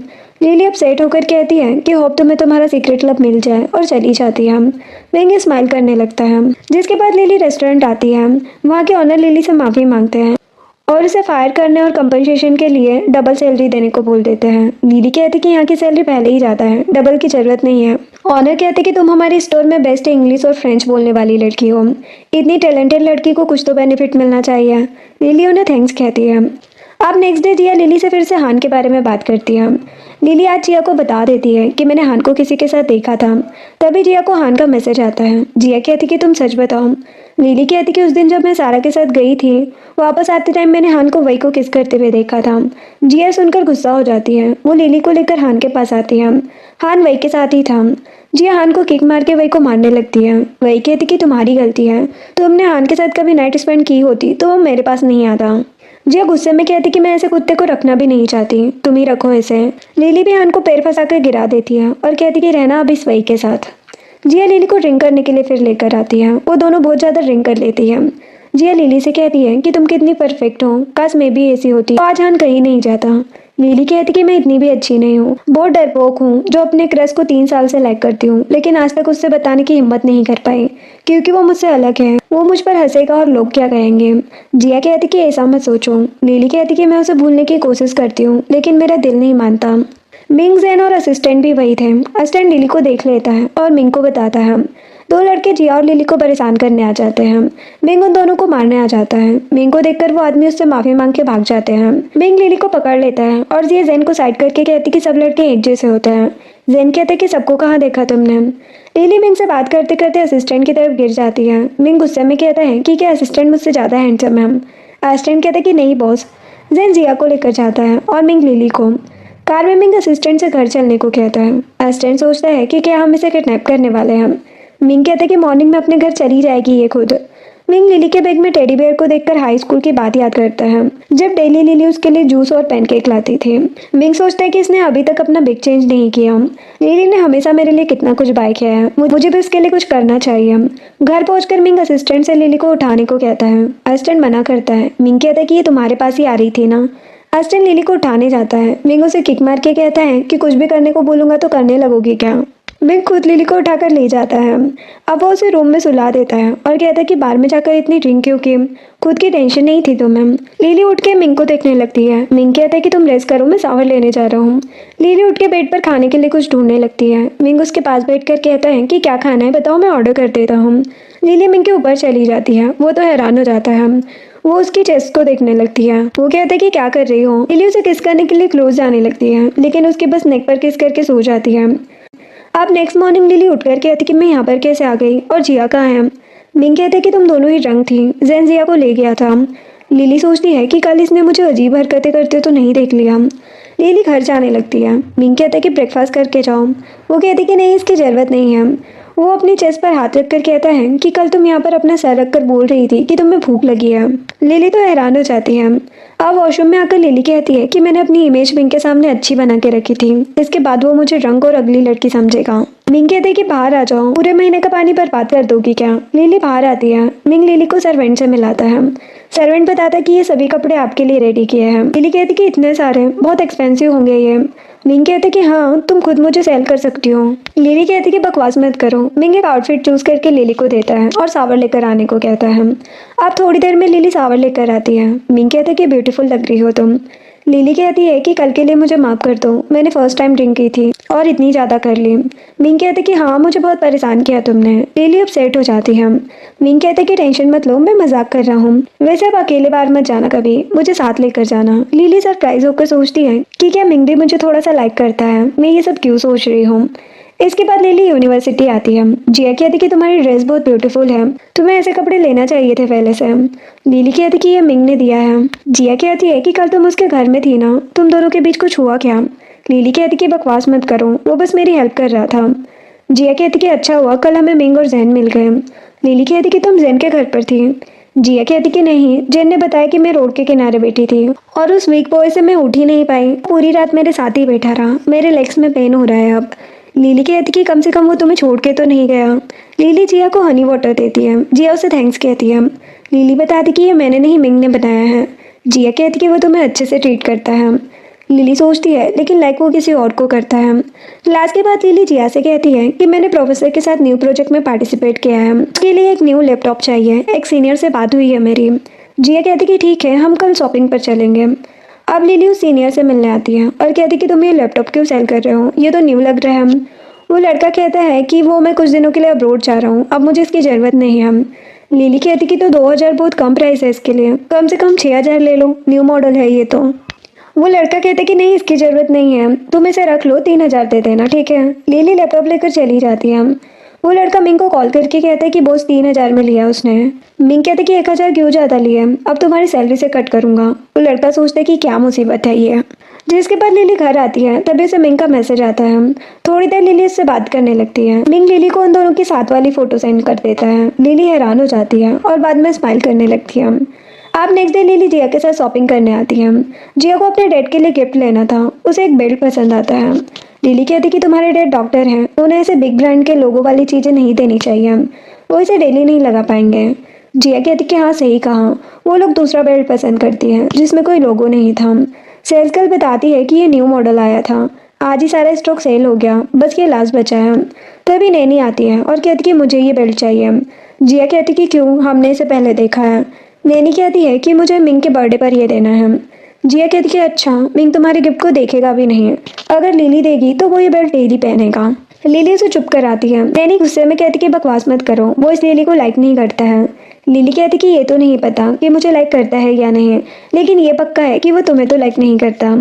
लिली अपसेट होकर कहती है कि होप तुम्हें तुम्हारा सीक्रेट क्लब मिल जाए और चली जाती है। विंग स्माइल करने लगता है। जिसके बाद लिली रेस्टोरेंट आती है। वहाँ के ऑनर लिली से माफ़ी मांगते हैं और उसे फायर करने और कंपनसेशन के लिए डबल सैलरी देने को बोल देते हैं। लिली कहती कि यहाँ की सैलरी पहले ही ज़्यादा है, डबल की ज़रूरत नहीं है। ऑनर कहते कि तुम हमारे स्टोर में बेस्ट इंग्लिश और फ्रेंच बोलने वाली लड़की हो, इतनी टैलेंटेड लड़की को कुछ तो बेनिफिट मिलना चाहिए। लिली उन्हें थैंक्स कहती है। अब नेक्स्ट डे जिया लिली से फिर से हान के बारे में बात करती है। लिली आज जिया को बता देती है कि मैंने हान को किसी के साथ देखा था। तभी जिया को हान का मैसेज आता है। जिया कहती कि तुम सच बताओ। लिली कहती कि उस दिन जब मैं सारा के साथ गई थी, वापस आते टाइम मैंने हान को वही को किस करते हुए देखा था। जिया सुनकर गुस्सा हो जाती है। वो लिली को लेकर हान के पास आती है। हान वही के साथ ही था। जिया हान को किक मार के वही को मारने लगती है। वही कहती कि तुम्हारी गलती है, तुमने हान के साथ कभी नाइट स्पेंड की होती तो वो मेरे पास नहीं आता। जिया गुस्से में कहती कि मैं ऐसे कुत्ते को रखना भी नहीं चाहती, तुम ही रखो इसे। लिली भी हान को पैर फंसाकर गिरा देती है और कहती कि रहना अब इस वही के साथ। जिया लिली को ड्रिंक करने के लिए फिर लेकर आती है। वो दोनों बहुत ज़्यादा ड्रिंक कर लेती है। जिया लिली से कहती है कि तुम कितनी परफेक्ट हो, काश मैं भी ऐसी होती तो आज हान कहीं नहीं जाता। लिली कहती कि मैं इतनी भी अच्छी नहीं हूँ, बहुत डरपोक हूँ जो अपने क्रश को 3 साल से लाइक करती हूँ, लेकिन आज तक उससे बताने की हिम्मत नहीं कर पाई क्योंकि वो मुझसे अलग है। वो मुझ पर हंसेगा और लोग क्या कहेंगे। जिया कहती कि ऐसा मत सोचो। लिली कहती कि मैं उसे भूलने की कोशिश करती हूँ लेकिन मेरा दिल नहीं मानता। मिंग, जैन और असिस्टेंट भी वही थे। असिस्टेंट लिली को देख लेता है और मिंग को बताता है। दो लड़के जिया और लिली को परेशान करने आ जाते हैं। मिंग उन दोनों को मारने आ जाता है। मिंग को देखकर वो आदमी उससे माफी मांग के भाग जाते हैं। मिंग लिली को पकड़ लेता है और जिया जैन को साइड करके कहती कि सब लड़के एक जैसे होते हैं। जैन कहते कि सबको कहाँ देखा तुमने। लिली मिंग से बात करते करते असिस्टेंट की तरफ गिर जाती है। मिंग गुस्से में कहता है कि क्या असिस्टेंट मुझसे ज्यादा हैंडसम है। असिस्टेंट कहता है कि नहीं बॉस। जैन जिया को लेकर जाता है और मिंग लिली को। कार में मिंग असिस्टेंट से घर चलने को कहता है। असिस्टेंट सोचता है कि क्या हम इसे किडनैप करने वाले हैं। मिंग कहता है कि मॉर्निंग में अपने घर चली जाएगी ये खुद। मिंग लिली के बैग में टेडी बेयर को देखकर हाई स्कूल की बात याद करता है जब डेली लिली उसके लिए जूस और पैनकेक लाती थी। मिंग सोचता है कि इसने अभी तक अपना बिग चेंज नहीं किया। लिली ने हमेशा मेरे लिए कितना कुछ बाय किया है, मुझे भी इसके लिए कुछ करना चाहिए। घर पहुंचकर मिंग असिस्टेंट से लिली को उठाने को कहता है। असिस्टेंट मना करता है। मिंग कहता है कि ये तुम्हारे पास ही आ रही थी ना। असिस्टेंट लिली को उठाने जाता है। मिंग उसे किक मार के कहता है कि कुछ भी करने को बोलूंगा तो करने लगोगी क्या। मिंग खुद लिली को उठाकर ले जाता है। अब वो उसे रूम में सुला देता है और कहता है कि बार में जाकर इतनी ड्रिंक क्यों की, खुद की टेंशन नहीं थी तुम्हें। लिली उठ के मिंग को देखने लगती है। मिंग कहता है कि तुम रेस्ट करो, मैं शावर लेने जा रहा हूँ। लिली उठ के बेड पर खाने के लिए कुछ ढूंढने लगती है। मिंग उसके पास बैठकर कहता है कि क्या खाना है बताओ, मैं ऑर्डर कर देता हूँ। लिली मिंग के ऊपर चली जाती है। वो तो हैरान हो जाता है। वो उसकी चेस्ट को देखने लगती है। वो कहता है कि क्या कर रही हो। लिली उसे किस करने के लिए क्लोज जाने लगती है लेकिन उसके बस नेक पर किस करके सो जाती है। अब नेक्स्ट मॉर्निंग लिली उठकर कहती कि मैं यहाँ पर कैसे आ गई और जिया कहाँ है। मिंग कहते कि तुम दोनों ही ड्रंक थी, जैन जिया को ले गया था। लिली सोचती है कि कल इसने मुझे अजीब हरकतें करते तो नहीं देख लिया। लिली घर जाने लगती है। मिंग कहते कि ब्रेकफास्ट करके जाओ। वो कहती कि नहीं, इसकी ज़रूरत नहीं है। वो अपनी चेस्ट पर हाथ रखकर कहता है कि कल तुम यहाँ पर अपना सर रखकर बोल रही थी कि तुम्हें भूख लगी है। लिली तो हैरान हो जाती है। अब वॉशरूम में आकर लिली कहती है कि मैंने अपनी इमेज मिंग के सामने अच्छी बना के रखी थी, इसके बाद वो मुझे ड्रंक और अगली लड़की समझेगा। मिंग कहते कि बाहर आ जाओ, पूरे महीने का पानी बर्बाद कर दोगी क्या। लिली बाहर आती है। मिंग लिली को सर्वेंट से मिलाता है। सर्वेंट बताता है कि ये सभी कपड़े आपके लिए रेडी किए हैं। लिली कहती कि इतने सारे, बहुत एक्सपेंसिव होंगे ये। मिंग कहते कि हाँ, तुम खुद मुझे सेल कर सकती हो। लिली कहती कि बकवास मत करो। मिंग एक आउटफिट चूज करके लिली को देता है और सावर लेकर आने को कहता है। अब थोड़ी देर में लिली सावर लेकर आती है। मिंग कहते कि ब्यूटीफुल लग रही हो तुम। लिली कहती है कि कल के लिए मुझे माफ कर दो, मैंने फर्स्ट टाइम ड्रिंक की थी और इतनी ज़्यादा कर ली। मिंग कहते कि हाँ, मुझे बहुत परेशान किया तुमने। लिली अपसेट हो जाती है। मिंग कहते कि टेंशन मत लो, मैं मजाक कर रहा हूँ। वैसे अब अकेले बाहर मत जाना कभी, मुझे साथ लेकर जाना। लिली सरप्राइज होकर सोचती है कि क्या मिंग भी मुझे थोड़ा सा लाइक करता है, मैं ये सब क्यों सोच रही हूँ। इसके बाद लिली यूनिवर्सिटी आती है। जिया कहती कि तुम्हारी ड्रेस बहुत ब्यूटीफुल है, तुम्हें ऐसे कपड़े लेना चाहिए थे पहले से। लिली कहती कि ये मिंग ने दिया है। जिया कहती है कि कल तुम उसके घर में थी ना, तुम दोनों के बीच कुछ हुआ क्या। लिली कहती कि बकवास मत करो, वो बस मेरी हेल्प कर रहा था। जिया कहती कि अच्छा हुआ कल हमें मिंग और जैन मिल गए। लिली कहती कि तुम जैन के घर पर थी। जिया कहती कि नहीं, जैन ने बताया कि मैं रोड के किनारे बैठी थी और उस वीक बॉय से मैं उठ ही नहीं पाई, पूरी रात मेरे साथ ही बैठा रहा, मेरे लेग्स में पेन हो रहा है अब। लिली कहती कि कम से कम वो तुम्हें छोड़ के तो नहीं गया। लिली जिया को हनी वाटर देती है। जिया उसे थैंक्स कहती है। लिली बताती कि ये मैंने नहीं, मिंग ने बनाया है। जिया कहती कि वो तुम्हें अच्छे से ट्रीट करता है। लिली सोचती है लेकिन लाइक वो किसी और को करता है। क्लास के बाद लिली जिया से कहती है कि मैंने प्रोफेसर के साथ न्यू प्रोजेक्ट में पार्टिसिपेट किया है, उसके लिए एक न्यू लैपटॉप चाहिए, एक सीनियर से बात हुई है मेरी। जिया कहती कि ठीक है, हम कल शॉपिंग पर चलेंगे। अब लिली उस सीनियर से मिलने आती है और कहती कि तुम ये लैपटॉप क्यों सेल कर रहे हो, ये तो न्यू लग रहा है। वो लड़का कहता है कि वो मैं कुछ दिनों के लिए अब्रोड जा रहा हूँ, अब मुझे इसकी ज़रूरत नहीं है। लिली कहती कि तो 2000 बहुत कम प्राइस है इसके लिए, कम से कम 6000 ले लो, न्यू मॉडल है ये तो। वो लड़का कहता है कि नहीं, इसकी ज़रूरत नहीं है, तुम इसे रख लो, 3000 दे देना, ठीक है। लिली लैपटॉप लेकर चली जाती है। वो लड़का मिंग को कॉल करके कहता है कि बॉस 3000 में लिया उसने। मिंग कहते कि 1000 क्यों ज़्यादा लिए, अब तुम्हारी सैलरी से कट करूँगा। वो लड़का सोचता है कि क्या मुसीबत है ये। जिसके बाद लिली घर आती है तभी उसे मिंग का मैसेज आता है। थोड़ी देर लिली उससे बात करने लगती है। मिंग लिली को उन दोनों की साथ वाली फोटो सेंड कर देता है। लिली हैरान हो जाती है और बाद में स्माइल करने लगती है। आप नेक्स्ट डे लिली जिया के साथ शॉपिंग करने आती हैं। जिया को अपने डैड के लिए गिफ्ट लेना था। उसे एक बेल्ट पसंद आता है। लिली कहती कि तुम्हारे डैड डॉक्टर हैं, उन्हें ऐसे बिग ब्रांड के लोगों वाली चीज़ें नहीं देनी चाहिए, वो इसे डेली नहीं लगा पाएंगे। जिया कहती कि हाँ सही कहा, वो लोग दूसरा बेल्ट पसंद करती हैं जिसमें कोई लोगो नहीं था। सेल्स गर्ल बताती है कि ये न्यू मॉडल आया था, आज ही सारा स्टॉक सेल हो गया, बस ये लास्ट बचा है। तभी नैनी आती है और कहती कि मुझे ये बेल्ट चाहिए। जिया कहती कि क्यों, हमने इसे पहले देखा है। नैनी कहती है कि मुझे मिंग के बर्थडे पर ये देना है। जिया कहती कि अच्छा, मिंग तुम्हारे गिफ्ट को देखेगा भी नहीं, अगर लिली देगी तो वो ये बेल्ट डेली पहनेगा। लिली उसे चुप कराती है। नैनी गुस्से में कहती कि बकवास मत करो, वो इस लिली को लाइक नहीं करता है। लिली कहती कि ये तो नहीं पता कि मुझे लाइक करता है या नहीं, लेकिन ये पक्का है कि वो तुम्हें तो लाइक नहीं करता।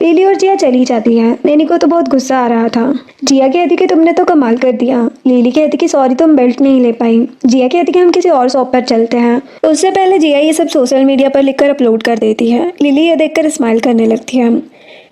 लिली और जिया चली जाती है। नैनी को तो बहुत गुस्सा आ रहा था। जिया कहती कि तुमने तो कमाल कर दिया। लिली कहती कि सॉरी तुम बेल्ट नहीं ले पाई। जिया कहती कि हम किसी और शॉप पर चलते हैं। उससे पहले जिया ये सब सोशल मीडिया पर लिखकर अपलोड कर देती है। लिली ये देखकर स्माइल करने लगती है।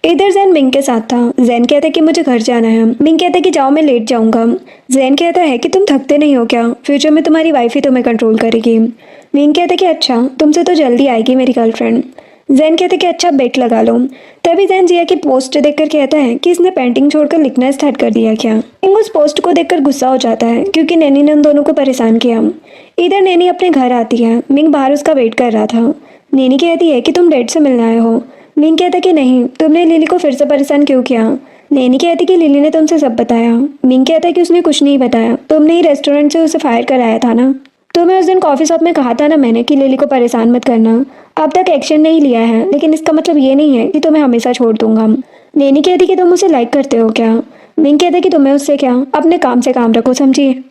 इधर जैन मिंग के साथ था। जैन कहता है कि मुझे घर जाना है। मिंग कहता है कि जाओ मैं लेट जाऊंगा। जैन कहता है कि तुम थकते नहीं हो क्या, फ्यूचर में तुम्हारी वाइफ ही तुम्हें कंट्रोल करेगी। मिंग कहता है कि अच्छा, तुमसे तो जल्दी आएगी मेरी गर्लफ्रेंड। जैन कहते कि अच्छा बेट लगा लो। तभी जैन जिया की पोस्ट देखकर कहता है कि इसने पेंटिंग छोड़कर लिखना स्टार्ट कर दिया क्या। मिंग उस पोस्ट को देखकर गुस्सा हो जाता है क्योंकि नैनी ने उन दोनों को परेशान किया। इधर नैनी अपने घर आती है। मिंग बाहर उसका वेट कर रहा था। नैनी कहती है कि तुम डैड से मिलने आए हो। मिंग कहता कि नहीं, तुमने लिली को फिर से परेशान क्यों किया। नैनी कहती कि लिली ने तुमसे सब बताया। मिंग कहता है कि उसने कुछ नहीं बताया, तुमने ही रेस्टोरेंट से उसे फायर कराया था ना। तुम्हें उस दिन कॉफी शॉप में कहा था ना मैंने कि लिली को परेशान मत करना। अब तक एक्शन नहीं लिया है, लेकिन इसका मतलब ये नहीं है कि तुम्हें हमेशा छोड़ दूंगा। नैनी कहती कि तुम उसे लाइक करते हो क्या। मिंग कहते कि तुम्हें उससे क्या, अपने काम से काम रखो, समझिए।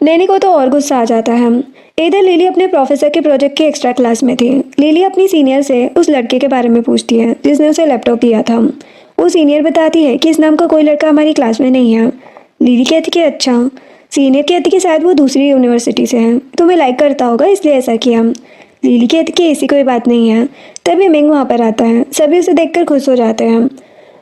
नैनी को तो और गुस्सा आ जाता है। इधर लिली अपने प्रोफेसर के प्रोजेक्ट की एक्स्ट्रा क्लास में थी। लिली अपनी सीनियर से उस लड़के के बारे में पूछती है जिसने उसे लैपटॉप दिया था। वो सीनियर बताती है कि इस नाम का कोई लड़का हमारी क्लास में नहीं है। लिली कहती कि अच्छा। सीनियर कहती कि शायद वो दूसरी यूनिवर्सिटी से है, तुम्हें लाइक करता होगा इसलिए ऐसा किया। लिली कहती कि ऐसी कोई बात नहीं है। तभी मिंग वहाँ पर आता है। सभी उसे देखकर खुश हो जाते हैं।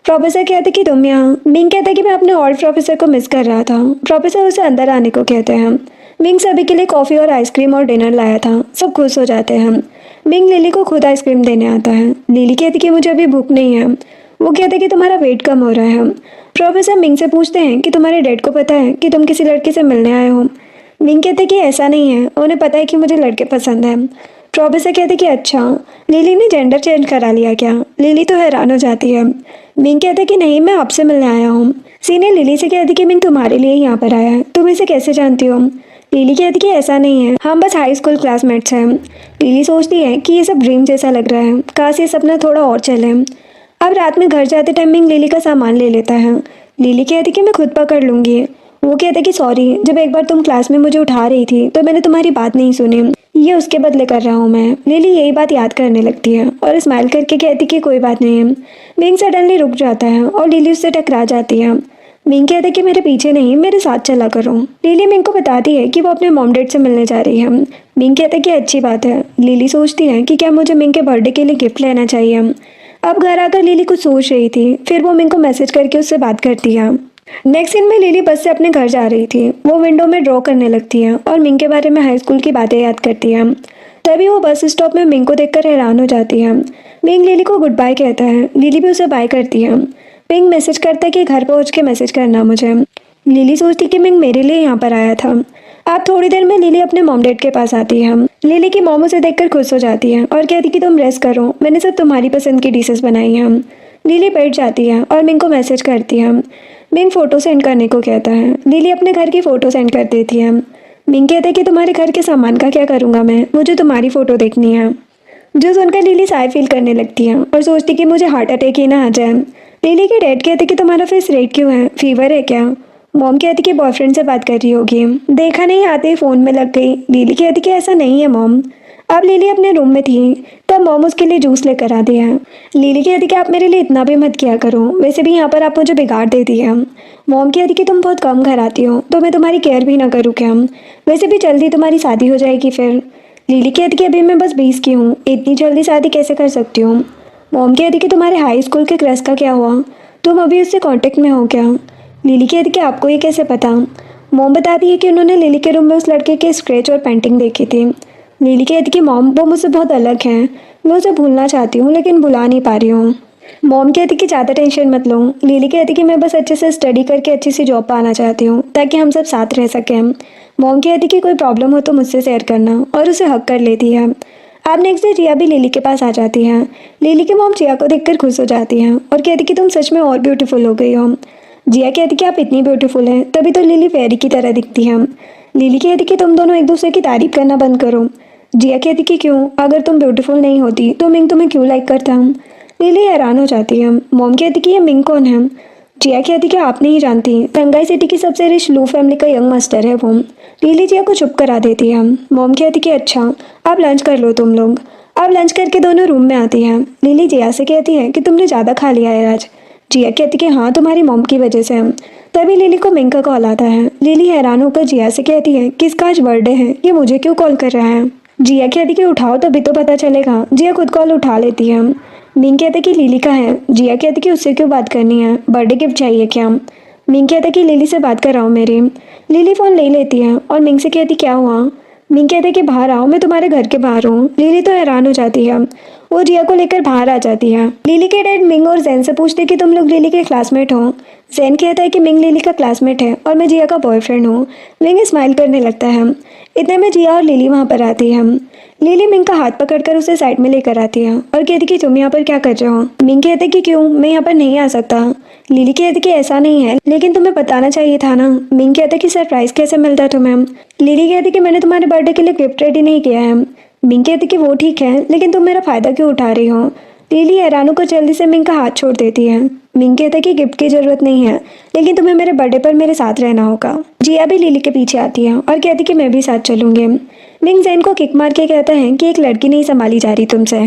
प्रोफेसर कहते कि तुम यहाँ। मिंग कहता है कि मैं अपने ओल्ड प्रोफेसर को मिस कर रहा था। प्रोफेसर उसे अंदर आने को कहते हैं। मिंग सभी के लिए कॉफ़ी और आइसक्रीम और डिनर लाया था। सब खुश हो जाते हैं। मिंग लिली को खुद आइसक्रीम देने आता है। लिली कहती कि मुझे अभी भूख नहीं है। वो कहते हैं कि तुम्हारा वेट कम हो रहा है। प्रोफेसर मिंग से पूछते हैं कि तुम्हारे डैड को पता है कि तुम किसी लड़के से मिलने आए हो। मिंग कहते कि ऐसा नहीं है, उन्हें पता है कि मुझे लड़के पसंद हैं। प्रोफेसर कहते कि अच्छा, लिली ने जेंडर चेंज करा लिया क्या। लिली तो हैरान हो जाती है। मिंग कहते कि नहीं, मैं आपसे मिलने आया हूँ। सीनियर लिली से कहती कि मिंग तुम्हारे लिए यहाँ पर आया है, तुम इसे कैसे जानती हो। लिली कहती कि ऐसा नहीं है, हम बस हाई स्कूल क्लासमेट्स हैं। लिली सोचती है कि ये सब ड्रीम जैसा लग रहा है, काश ये सपना थोड़ा और चले। अब रात में घर जाते टाइम मिंग लिली का सामान ले लेता है। लिली कहती कि मैं खुद पकड़ लूंगी। वो कहते कि सॉरी, जब एक बार तुम क्लास में मुझे उठा रही थी तो मैंने तुम्हारी बात नहीं सुनी, ये उसके बदले कर रहा हूँ मैं। लिली यही बात याद करने लगती है और स्माइल करके कहती कि कोई बात नहीं है। मिंग सडनली रुक जाता है और लिली उससे टकरा जाती है। मिंग कहते कि मेरे पीछे नहीं, मेरे साथ चला करो। लिली मिंग को बताती है कि वो अपने मॉम डैड से मिलने जा रही है। मिंग कहते कि अच्छी बात है। लिली सोचती है कि क्या मुझे मिंग के बर्थडे के लिए गिफ्ट लेना चाहिए। अब घर आकर लिली कुछ सोच रही थी, फिर वो मिंग को मैसेज करके उससे बात करती है। नेक्स्ट सीन में लिली बस से अपने घर जा रही थी। वो विंडो में ड्रॉ करने लगती है और मिंग के बारे में हाई स्कूल की बातें याद करती है। तभी वो बस स्टॉप में मिंग को देखकर हैरान हो जाती है। मिंग लिली को गुड बाय कहता है। लिली भी उसे बाय करती है। मिंग मैसेज करता है कि घर पहुंच के मैसेज करना मुझे। लिली सोचती कि मिंग मेरे लिए यहाँ पर आया था। अब थोड़ी देर में लिली अपने मॉम डैड के पास आती है। लिली की मॉम उसे देखकर खुश हो जाती है और कहती कि तुम रेस्ट करो, मैंने सब तुम्हारी पसंद की डिशेस बनाई हैं। लिली बैठ जाती है और मिंग को मैसेज करती है। मिंग फ़ोटो सेंड करने को कहता है। लिली अपने घर की फ़ोटो सेंड कर देती है। मिंग कहते कि तुम्हारे घर के सामान का क्या करूँगा मैं, मुझे तुम्हारी फ़ोटो देखनी है। जो सुनकर लिली साय फील करने लगती है और सोचती कि मुझे हार्ट अटैक ही ना आ जाए। लिली के डैड कहते कि तुम्हारा फेस रेड क्यों है, फीवर है क्या। मॉम कहती कि बॉयफ्रेंड से बात कर रही होगी, देखा नहीं आते ही फ़ोन में लग गई। लिली कहती कि ऐसा नहीं है मॉम। अब लिली अपने रूम में थी तब मॉम उसके लिए जूस लेकर आती है। लिली कहती कि आप मेरे लिए इतना भी मत किया करो, वैसे भी यहाँ पर आप मुझे बिगाड़ देती है। मॉम कहती कि तुम बहुत कम घर आती हो तो मैं तुम्हारी केयर भी ना करूँ क्या, वैसे भी जल्दी तुम्हारी शादी हो जाएगी फिर। लिली कहती कि अभी मैं बस 20 की हूँ, इतनी जल्दी शादी कैसे कर सकती हूँ। मॉम कहती कि तुम्हारे हाई स्कूल के क्रश का क्या हुआ, तुम अभी उससे कांटेक्ट में हो क्या। लिली कहती कि आपको ये कैसे पता। मॉम बताती है कि उन्होंने लिली के रूम में उस लड़के के स्केच और पेंटिंग देखी थी। लिली कहती कि मॉम वो मुझसे बहुत अलग हैं, मैं उसे भूलना चाहती हूँ लेकिन भुला नहीं पा रही हूँ। मॉम कहती कि ज़्यादा टेंशन मत लो। लिली कहती कि मैं बस अच्छे से स्टडी करके अच्छी सी जॉब पाना चाहती हूँ ताकि हम सब साथ रह सकें। मॉम कहती कि कोई प्रॉब्लम हो तो मुझसे शेयर करना, और उसे हक कर लेती है। अब नेक्स्ट डे जिया भी लिली के पास आ जाती है। लिली की मॉम जिया को देखकर खुश हो जाती है और कहती कि तुम सच में और ब्यूटीफुल हो गई हो। जिया कहती कि आप इतनी ब्यूटीफुल हैं तभी तो लिली फेरी की तरह दिखती है। लिली कहती कि तुम दोनों एक दूसरे की तारीफ करना बंद करो। जिया कहती कि क्यों, अगर तुम ब्यूटीफुल नहीं होती तो मिंग तुम्हें क्यों लाइक करता हूँ। लिली हैरान हो जाती है। मॉम कहती कि ये मिंग कौन है। जिया कहती कि आप नहीं जानती, तंगाई सिटी की सबसे रिच लू फैमिली का यंग मास्टर है वो। लिली जिया को चुप करा देती है। मॉम कहती कि अच्छा आप लंच कर लो तुम लोग। अब लंच करके दोनों रूम में आती हैं। लिली जिया से कहती है कि तुमने ज़्यादा खा लिया है आज। जिया कहती कि हाँ तुम्हारी मॉम की वजह से। तभी लिली को मिंग का कॉल आता है। लिली हैरान होकर जिया से कहती है कि इसका आज बर्थडे है, ये मुझे क्यों कॉल कर रहा है। जिया कहती कि उठाओ तभी तो पता चलेगा। जिया खुद कॉल उठा लेती है। मिंग कहते कि लिली का है। जिया कहती कि उससे क्यों बात करनी है, बर्थडे गिफ्ट चाहिए क्या। मिंग कहते कि लिली से बात कराओ मेरी। लिली फ़ोन ले लेती है और मिंग से कहती क्या हुआ। मिंग कहते कि बाहर आओ, मैं तुम्हारे घर के बाहर हूँ। लिली तो हैरान हो जाती है। वो जिया को लेकर बाहर आ जाती है। लिली के डैड मिंग और जैन से पूछते कि तुम लोग लिली के क्लासमेट हो। जैन कहता है कि मिंग लिली का क्लासमेट है और मैं जिया का बॉयफ्रेंड हूँ। मिंग स्माइल करने लगता है। इतने में जिया और लिली वहाँ पर आती है। लिली मिंग का हाथ पकड़कर उसे साइड में लेकर आती है और कहती कि तुम यहाँ पर क्या कर रहे हो। मिंग कहते कि क्यों, मैं यहाँ पर नहीं आ सकता। लिली कहती कि ऐसा नहीं है लेकिन तुम्हें बताना चाहिए था ना। मिंग कहते कि सरप्राइज कैसे मिलता है तुम्हें। लिली कहती कि मैंने तुम्हारे बर्थडे के लिए गिफ्ट रेडी नहीं किया है। मिंग कहती कि वो ठीक है लेकिन तुम मेरा फायदा क्यों उठा रही हो। लिली हैरान होकर जल्दी से मिंग का हाथ छोड़ देती है। मिंग कहता है कि गिफ्ट की जरूरत नहीं है लेकिन तुम्हें मेरे बर्थडे पर मेरे साथ रहना होगा। जिया भी लिली के पीछे आती है और कहती कि मैं भी साथ चलूंगी। मिंग जैन को किक मार के कहता है कि एक लड़की नहीं संभाली जा रही तुमसे।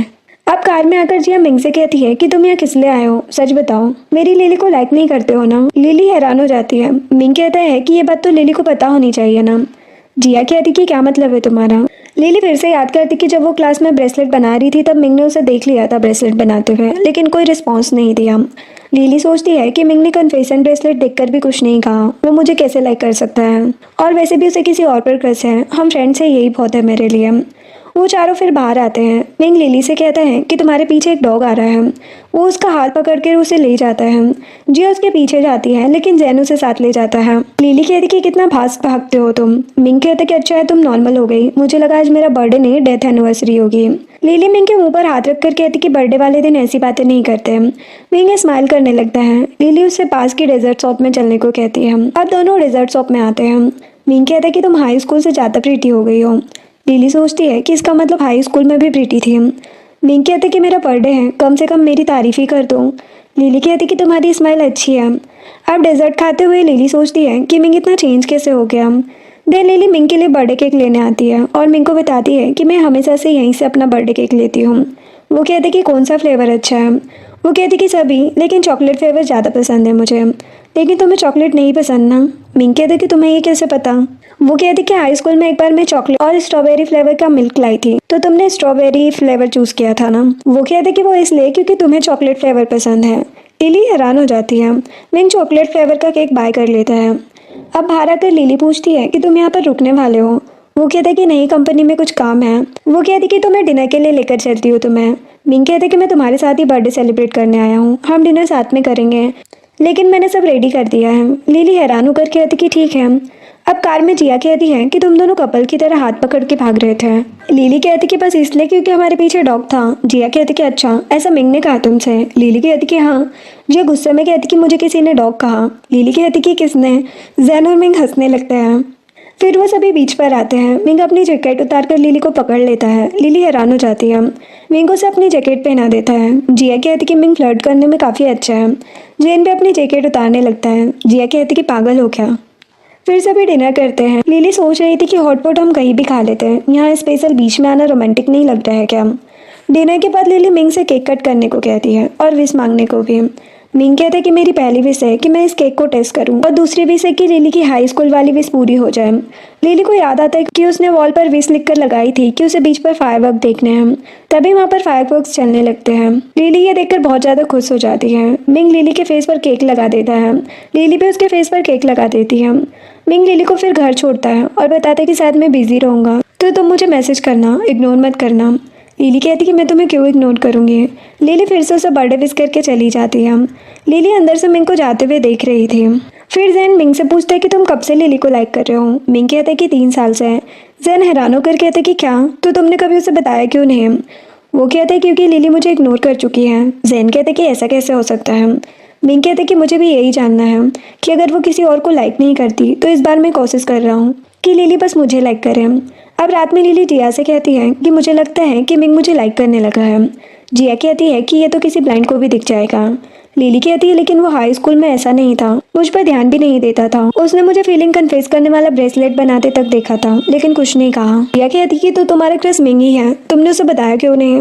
अब कार में आकर जिया मिंग से कहती है कि तुम यहाँ किस लिए आए हो, सच बताओ, मेरी लिली को लाइक नहीं करते हो ना। लिली हैरान हो जाती है। मिंग कहता है कि ये बात तो लिली को पता होनी चाहिए ना। जिया कहती कि क्या मतलब है तुम्हारा। लिली फिर से याद करती कि जब वो क्लास में ब्रेसलेट बना रही थी तब मिंग ने उसे देख लिया था ब्रेसलेट बनाते हुए लेकिन कोई रिस्पॉन्स नहीं दिया। लिली सोचती है कि मिंग ने कन्फेशन ब्रेसलेट देखकर भी कुछ नहीं कहा, वो मुझे कैसे लाइक कर सकता है, और वैसे भी उसे किसी और पर क्रश है, हम फ्रेंड्स हैं यही बहुत है मेरे लिए। वो चारों फिर बाहर आते हैं। मिंग लिली से कहता है कि तुम्हारे पीछे एक डॉग आ रहा है। वो उसका हाथ पकड़कर उसे ले जाता है। जिया उसके पीछे जाती है लेकिन जैन उसे साथ ले जाता है। लिली कहती कि कितना फास्ट भागते हो तुम। मिंग कहते कि अच्छा है तुम नॉर्मल हो गई, मुझे लगा आज मेरा बर्थडे नहीं डेथ एनिवर्सरी होगी। लिली मिंग के मुंह पर हाथ रखकर कहती कि बर्थडे वाले दिन ऐसी बातें नहीं करते। मिंग स्माइल करने लगता है। लिली उससे पास की डेजर्ट शॉप में चलने को कहती है। अब दोनों डेजर्ट शॉप में आते हैं। मिंग कहता है कि तुम हाई स्कूल से ज़्यादा प्रीटी हो गई हो। लिली सोचती है कि इसका मतलब हाई स्कूल में भी प्रीटी थी। मिंग कहते कि मेरा बर्थडे है, कम से कम मेरी तारीफ ही कर दो। लिली कहती कि तुम्हारी स्माइल अच्छी है। अब डेजर्ट खाते हुए लिली सोचती है कि मिंग इतना चेंज कैसे हो गया। देन लिली मिंग के लिए बर्थडे केक लेने आती है और मिंग को बताती है कि मैं हमेशा से यहीं से अपना बर्थडे केक लेती हूँ। वो कहते कि कौन सा फ्लेवर अच्छा है। वो कहती कि सभी, लेकिन चॉकलेट फ्लेवर ज़्यादा पसंद है मुझे। लेकिन तुम्हें चॉकलेट नहीं पसंद ना। मिंग कहते कि तुम्हें ये कैसे पता। वो कहती कि हाई स्कूल में एक बार मैं चॉकलेट और स्ट्रॉबेरी फ्लेवर का मिल्क लाई थी तो तुमने स्ट्रॉबेरी फ्लेवर चूज किया था ना। वो कहते कि वो इसलिए क्योंकि तुम्हें चॉकलेट फ्लेवर पसंद है। लिली हैरान हो जाती है। मिंग चॉकलेट फ्लेवर का केक बाय कर लेता है। अब बाहर आकर लिली पूछती है कि तुम यहाँ पर रुकने वाले हो। वो कहते कि नहीं, कंपनी में कुछ काम है। वो कहती कि तुम्हें डिनर के लिए लेकर चलती हूँ तुम्हें। मिंग कहते कि मैं तुम्हारे साथ ही बर्थडे सेलिब्रेट करने आया हूँ, हम डिनर साथ में करेंगे, लेकिन मैंने सब रेडी कर दिया है। लिली हैरान होकर कहती कि ठीक है। अब कार में जिया कहती है कि तुम दोनों कपल की तरह हाथ पकड़ के भाग रहे थे। लिली कहती कि बस इसलिए क्योंकि हमारे पीछे डॉग था। जिया कहती कि अच्छा, ऐसा मिंग ने कहा तुमसे। लिली कहती कि हाँ। जिया गुस्से में कहती कि मुझे किसी ने डॉग कहा। लिली कहती कि किसने। जैन और मिंग हंसने लगते हैं। फिर वो सभी बीच पर आते हैं। मिंग अपनी जैकेट उतारकर लिली को पकड़ लेता है। लिली हैरान हो जाती है। मिंग उसे अपनी जैकेट पहना देता है। जिया कहती कि मिंग फ्लर्ट करने में काफ़ी अच्छा है। जैन भी अपनी जैकेट उतारने लगता है। जिया कहती कि पागल हो क्या। फिर सभी डिनर करते हैं। लिली सोच रही थी कि हॉटपॉट हम कहीं भी खा लेते हैं, यहाँ स्पेशल बीच में आना रोमांटिक नहीं लग रहा है क्या। डिनर के बाद लिली मिंग से केक कट करने को कहती है और विश मांगने को भी। मिंग कहता है कि मेरी पहली विश है कि मैं इस केक को टेस्ट करूं, और दूसरी विश है कि लिली की हाई स्कूल वाली विश पूरी हो जाए। लिली को याद आता है कि उसने वॉल पर विश लिखकर लगाई थी कि उसे बीच पर फायरवर्क देखने हैं। तभी वहाँ पर फायरवर्क्स चलने लगते हैं। लिली ये देखकर बहुत ज़्यादा खुश हो जाती है। मिंग लिली के फेस पर केक लगा देता है। लिली भी उसके फेस पर केक लगा देती है। मिंग लिली को फिर घर छोड़ता है और बताता है कि शायद मैं बिजी रहूंगा। तो तुम मुझे मैसेज करना, इग्नोर मत करना। लिली कहती कि मैं तुम्हें क्यों इग्नोर करूँगी। लिली फिर से उसे बर्थडे विश करके चली जाती है। लिली अंदर से मिंग को जाते हुए देख रही थी। फिर जैन मिंग से पूछता है कि तुम कब से लिली को लाइक कर रहे हो। मिंग कहता है कि 3 साल से। जैन हैरान होकर कहता है कि क्या, तो तुमने कभी उसे बताया क्यों नहीं। वो कहता है क्योंकि लिली मुझे इग्नोर कर चुकी है। जैन कहते कि ऐसा कैसे हो सकता है। मिंग कहते कि मुझे भी यही जानना है कि अगर वो किसी और को लाइक नहीं करती तो इस बार मैं कोशिश कर रहा हूँ कि लिली बस मुझे लाइक करे। अब रात में लिली जिया से कहती है कि मुझे लगता है कि मिंग मुझे लाइक करने लगा है। जिया कहती है कि ये तो किसी ब्लाइंड को भी दिख जाएगा। लिली कहती है लेकिन वो हाई स्कूल में ऐसा नहीं था, मुझ पर ध्यान भी नहीं देता था। उसने मुझे फीलिंग कन्फेस करने वाला ब्रेसलेट बनाते तक देखा था लेकिन कुछ नहीं कहा। जिया कहती कि तो तुम्हारा क्रश मिंग ही है, तुमने उसे बताया क्यों नहीं।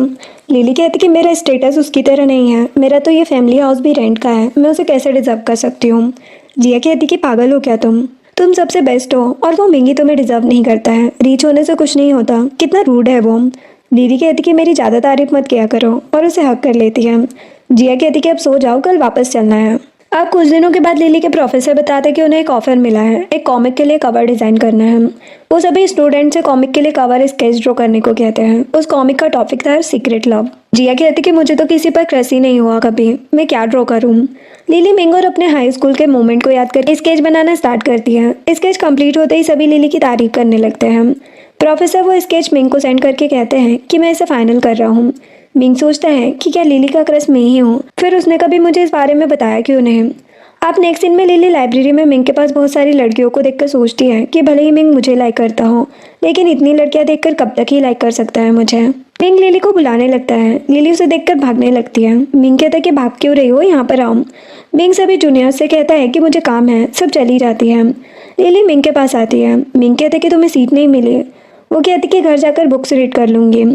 लिली कहती कि मेरा स्टेटस उसकी तरह नहीं है, मेरा तो ये फैमिली हाउस भी रेंट का है, मैं उसे कैसे डिजर्व कर सकती हूँ। जिया कहती कि पागल हो क्या तुम सबसे बेस्ट हो और वो मिंगी तुम्हें डिजर्व नहीं करता है, रीच होने से कुछ नहीं होता, कितना रूड है वो। लिली कहती कि मेरी ज़्यादा तारीफ मत किया करो और उसे हक कर लेती है। जिया कहती कि अब सो जाओ, कल वापस चलना है। अब कुछ दिनों के बाद लिली के प्रोफेसर बताते कि उन्हें एक ऑफर मिला है, एक कॉमिक के लिए कवर डिजाइन करना है। वो सभी स्टूडेंट से कॉमिक के लिए कवर स्केच ड्रॉ करने को कहते हैं। उस कॉमिक का टॉपिक था सीक्रेट लव। जिया कहती कि मुझे तो किसी पर क्रश ही नहीं हुआ कभी, मैं क्या ड्रॉ करूँ। लिली मिंग और अपने हाई स्कूल के मोमेंट को याद करके स्केच बनाना स्टार्ट करती है। स्केच कंप्लीट होते ही सभी लिली की तारीफ करने लगते हैं। प्रोफेसर वो स्केच मिंग को सेंड करके कहते हैं कि मैं इसे फाइनल कर रहा हूँ। मिंग सोचता है कि क्या लिली का क्रश मैं ही हूँ, फिर उसने कभी मुझे इस बारे में बताया क्यों नहीं। अब नेक्स्ट सीन में लिली लाइब्रेरी में मिंग के पास बहुत सारी लड़कियों को देखकर सोचती है कि भले ही मिंग मुझे लाइक करता हो लेकिन इतनी लड़कियां देखकर कब तक ही लाइक कर सकता है मुझे। मिंग लिली को बुलाने लगता है। लिली उसे देखकर भागने लगती है। मिंग कहता है कि भाग क्यों रही हो, यहाँ पर आओ। मिंग सभी जूनियर से कहता है कि मुझे काम है, सब चली जाती है। लिली मिंग के पास आती है। मिंग कहता है कि तुम्हें सीट नहीं मिली। वो कहती कि घर जाकर बुक्स रीड कर लूंगी।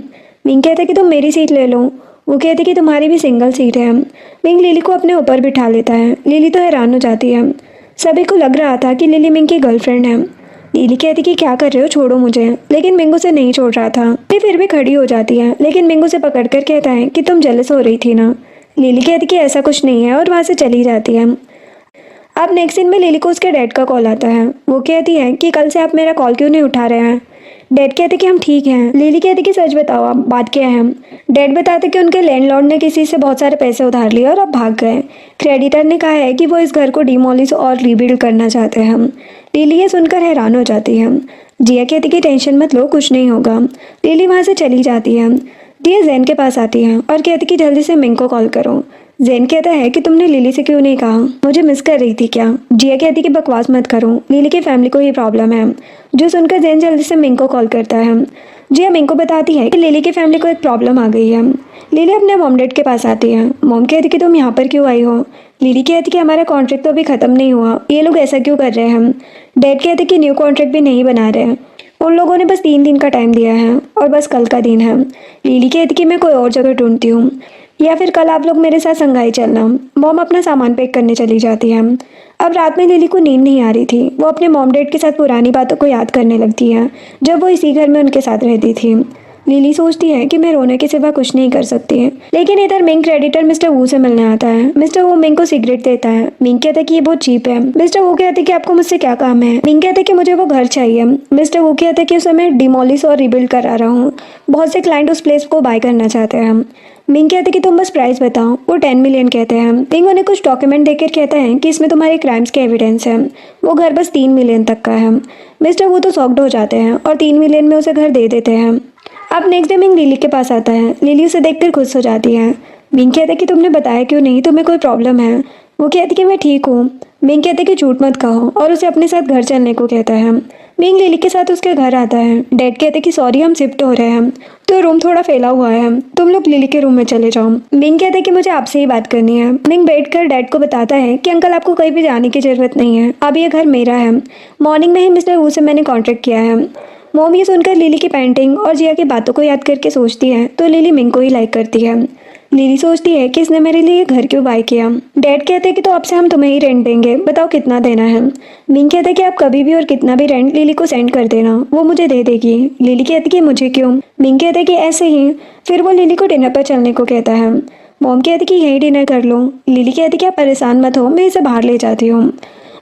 मिंग कहता है कि तुम मेरी सीट ले लो। वो कहती कि तुम्हारी भी सिंगल सीट है। मिंग लिली को अपने ऊपर बिठा लेता है। लिली तो हैरान हो जाती है। सभी को लग रहा था कि लिली मिंग की गर्लफ्रेंड है। लिली कहती कि क्या कर रहे हो, छोड़ो मुझे, लेकिन मिंग उसे नहीं छोड़ रहा था। लिली फिर भी खड़ी हो जाती है लेकिन मिंग उसे पकड़कर कहता है कि तुम जेलस हो रही थी ना। लिली कहती कि ऐसा कुछ नहीं है और वहाँ से चली जाती है। अब नेक्स्ट सीन में लिली को उसके डैड का कॉल आता है। वो कहती है कि कल से आप मेरा कॉल क्यों नहीं उठा रहे हैं। डैड कहते कि हम ठीक हैं। लिली कहती कि सच बताओ आप, बात क्या है। डैड बताते कि उनके लैंडलॉर्ड ने किसी से बहुत सारे पैसे उधार लिए और अब भाग गए। क्रेडिटर ने कहा है कि वो इस घर को डिमोलिश और रीबिल्ड करना चाहते हैं। लिली ये सुनकर हैरान हो जाती है। जिया कहती कि टेंशन मत लो, कुछ नहीं होगा। लिली वहाँ से चली जाती है। जिया जैन के पास आती है और कहती कि जल्दी से मिंग को कॉल करो। जैन कहता है कि तुमने लिली से क्यों नहीं कहा, मुझे मिस कर रही थी क्या। जिया कहती कि बकवास मत करो, लिली की फैमिली को ये प्रॉब्लम है। जो सुनकर जैन जल्दी से मिंग को कॉल करता है। जिया मिंग को बताती है कि लिली की फैमिली को एक प्रॉब्लम आ गई है। लिली अपने मॉम डैड के पास आती है। मॉम कहती कि तुम यहाँ पर क्यों आई हो। लिली कहती कि हमारा कॉन्ट्रैक्ट तो अभी ख़त्म नहीं हुआ, ये लोग ऐसा क्यों कर रहे हैं। डैड कहते कि न्यू कॉन्ट्रैक्ट भी नहीं बना रहे, उन लोगों ने बस 3 दिन का टाइम दिया है और बस कल का दिन है। लिली कहती कि मैं कोई और जगह ढूंढती हूँ या फिर कल आप लोग मेरे साथ संघाई चलना। मॉम अपना सामान पैक करने चली जाती है। अब रात में लिली को नींद नहीं आ रही थी। वो अपने मॉम डैड के साथ पुरानी बातों को याद करने लगती है जब वो इसी घर में उनके साथ रहती थी। लिली सोचती है कि मैं रोने के सिवा कुछ नहीं कर सकती है। लेकिन इधर मिंग क्रेडिटर मिस्टर वू से मिलने आता है। मिस्टर वू मिंग को सिगरेट देता है। मिंग कहता है कि ये बहुत चीप है। मिस्टर वू कहते हैं कि आपको मुझसे क्या काम है। मिंग कहते हैं कि मुझे वो घर चाहिए। मिस्टर वू कहते हैं कि उसे मैं डिमोलिश और रिबिल्ड करा रहा हूँ, बहुत से क्लाइंट उस प्लेस को बाय करना चाहते हैं। मिंग कहते कि तुम बस प्राइस बताओ। वो 10 मिलियन कहते हैं। मिंग उन्हें कुछ डॉक्यूमेंट देकर कहता है कि इसमें तुम्हारे क्राइम्स के एविडेंस है। वो घर बस 3 मिलियन तक का है। मिस्टर वो तो शॉक्ड हो जाते हैं और 3 मिलियन में उसे घर दे देते हैं। अब नेक्स्ट डे मिंग लिली के पास आता है। लिली उसे देखकर खुश हो जाती है। मिंग कहते कि तुमने बताया क्यों नहीं, तुम्हें कोई प्रॉब्लम है। वो कहती कि मैं ठीक हूँ। मिंग कहते कि झूठ मत कहो और उसे अपने साथ घर चलने को कहता है। मिंग लिली के साथ उसके घर आता है। डैड कहते कि सॉरी हम शिफ्ट हो रहे हैं तो रूम थोड़ा फैला हुआ है, तुम लोग लिली के रूम में चले जाओ। मिंग कहते कि मुझे आपसे ही बात करनी है। मिंग बैठकर डैड को बताता है कि अंकल आपको कहीं भी जाने की जरूरत नहीं है, अब ये घर मेरा है। मॉर्निंग में ही मिस्टर वू से मैंने कॉन्ट्रैक्ट किया है। मॉम ये सुनकर लिली की पेंटिंग और जिया की बातों को याद करके सोचती है तो लिली मिंग को ही लाइक करती है। लिली सोचती है कि इसने मेरे लिए घर क्यों बाय किया। डैड कहते हैं कि तो अब से हम तुम्हें ही रेंट देंगे, बताओ कितना देना है। मिंग कहते हैं कि आप कभी भी और कितना भी रेंट लिली को सेंड कर देना, वो मुझे दे देगी। लिली कहती कि मुझे क्यों। मिंग कहते हैं कि ऐसे ही। फिर वो लिली को डिनर पर चलने को कहता है। मॉम कहती कि यही डिनर कर लो। लिली कहती कि आप परेशान मत हो, मैं इसे बाहर ले जाती हूँ।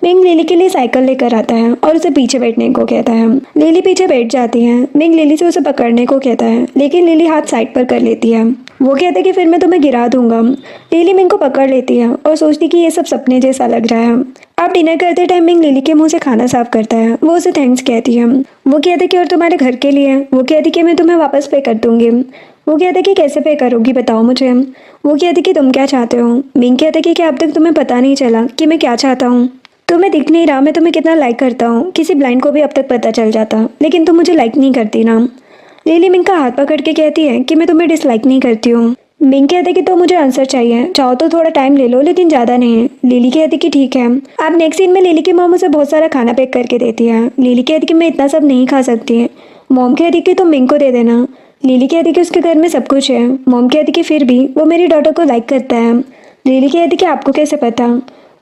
मिंग लिली के लिए साइकिल लेकर आता है और उसे पीछे बैठने को कहता है। लिली पीछे बैठ जाती है। मिंग लिली से उसे पकड़ने को कहता है, लेकिन लिली हाथ साइड पर कर लेती है। वो कहता है कि फिर मैं तुम्हें गिरा दूंगा। लिली मिंग को पकड़ लेती है और सोचती कि ये सब सपने जैसा लग रहा है। अब डिनर करते टाइम मिंग लिली के मुंह से खाना साफ करता है। वो उसे थैंक्स कहती है। वो कहता है कि और तुम्हारे घर के लिए। वो कहती कि मैं तुम्हें वापस पे कर दूंगी। वो कहता है कि कैसे पे करोगी बताओ मुझे। वो कहती कि तुम क्या चाहते हो। मिंग कहता है कि क्या अब तक तुम्हें पता नहीं चला कि मैं क्या चाहता हूँ। तुम्हें दिख नहीं रहा मैं तुम्हें कितना लाइक करता हूँ। किसी ब्लाइंड को भी अब तक पता चल जाता, लेकिन तुम मुझे लाइक नहीं करती ना। लिली मिंग का हाथ पकड़ के कहती है कि मैं तुम्हें डिसलाइक नहीं करती हूँ। मिंग कहते हैं कि तो मुझे आंसर चाहिए, चाहो तो थोड़ा टाइम ले लो लेकिन ज़्यादा नहीं। लिली कहती कि ठीक है। अब नेक्स्ट सीन में लिली की मॉम उसे बहुत सारा खाना पैक करके देती है। लिली कहती कि मैं इतना सब नहीं खा सकती। मॉम कहती कि तुम मिंग को दे देना। लिली कहती कि उसके घर में सब कुछ है। मॉम कहती कि फिर भी वो मेरी डॉटर को लाइक करता है। लिली कहती कि आपको कैसे पता।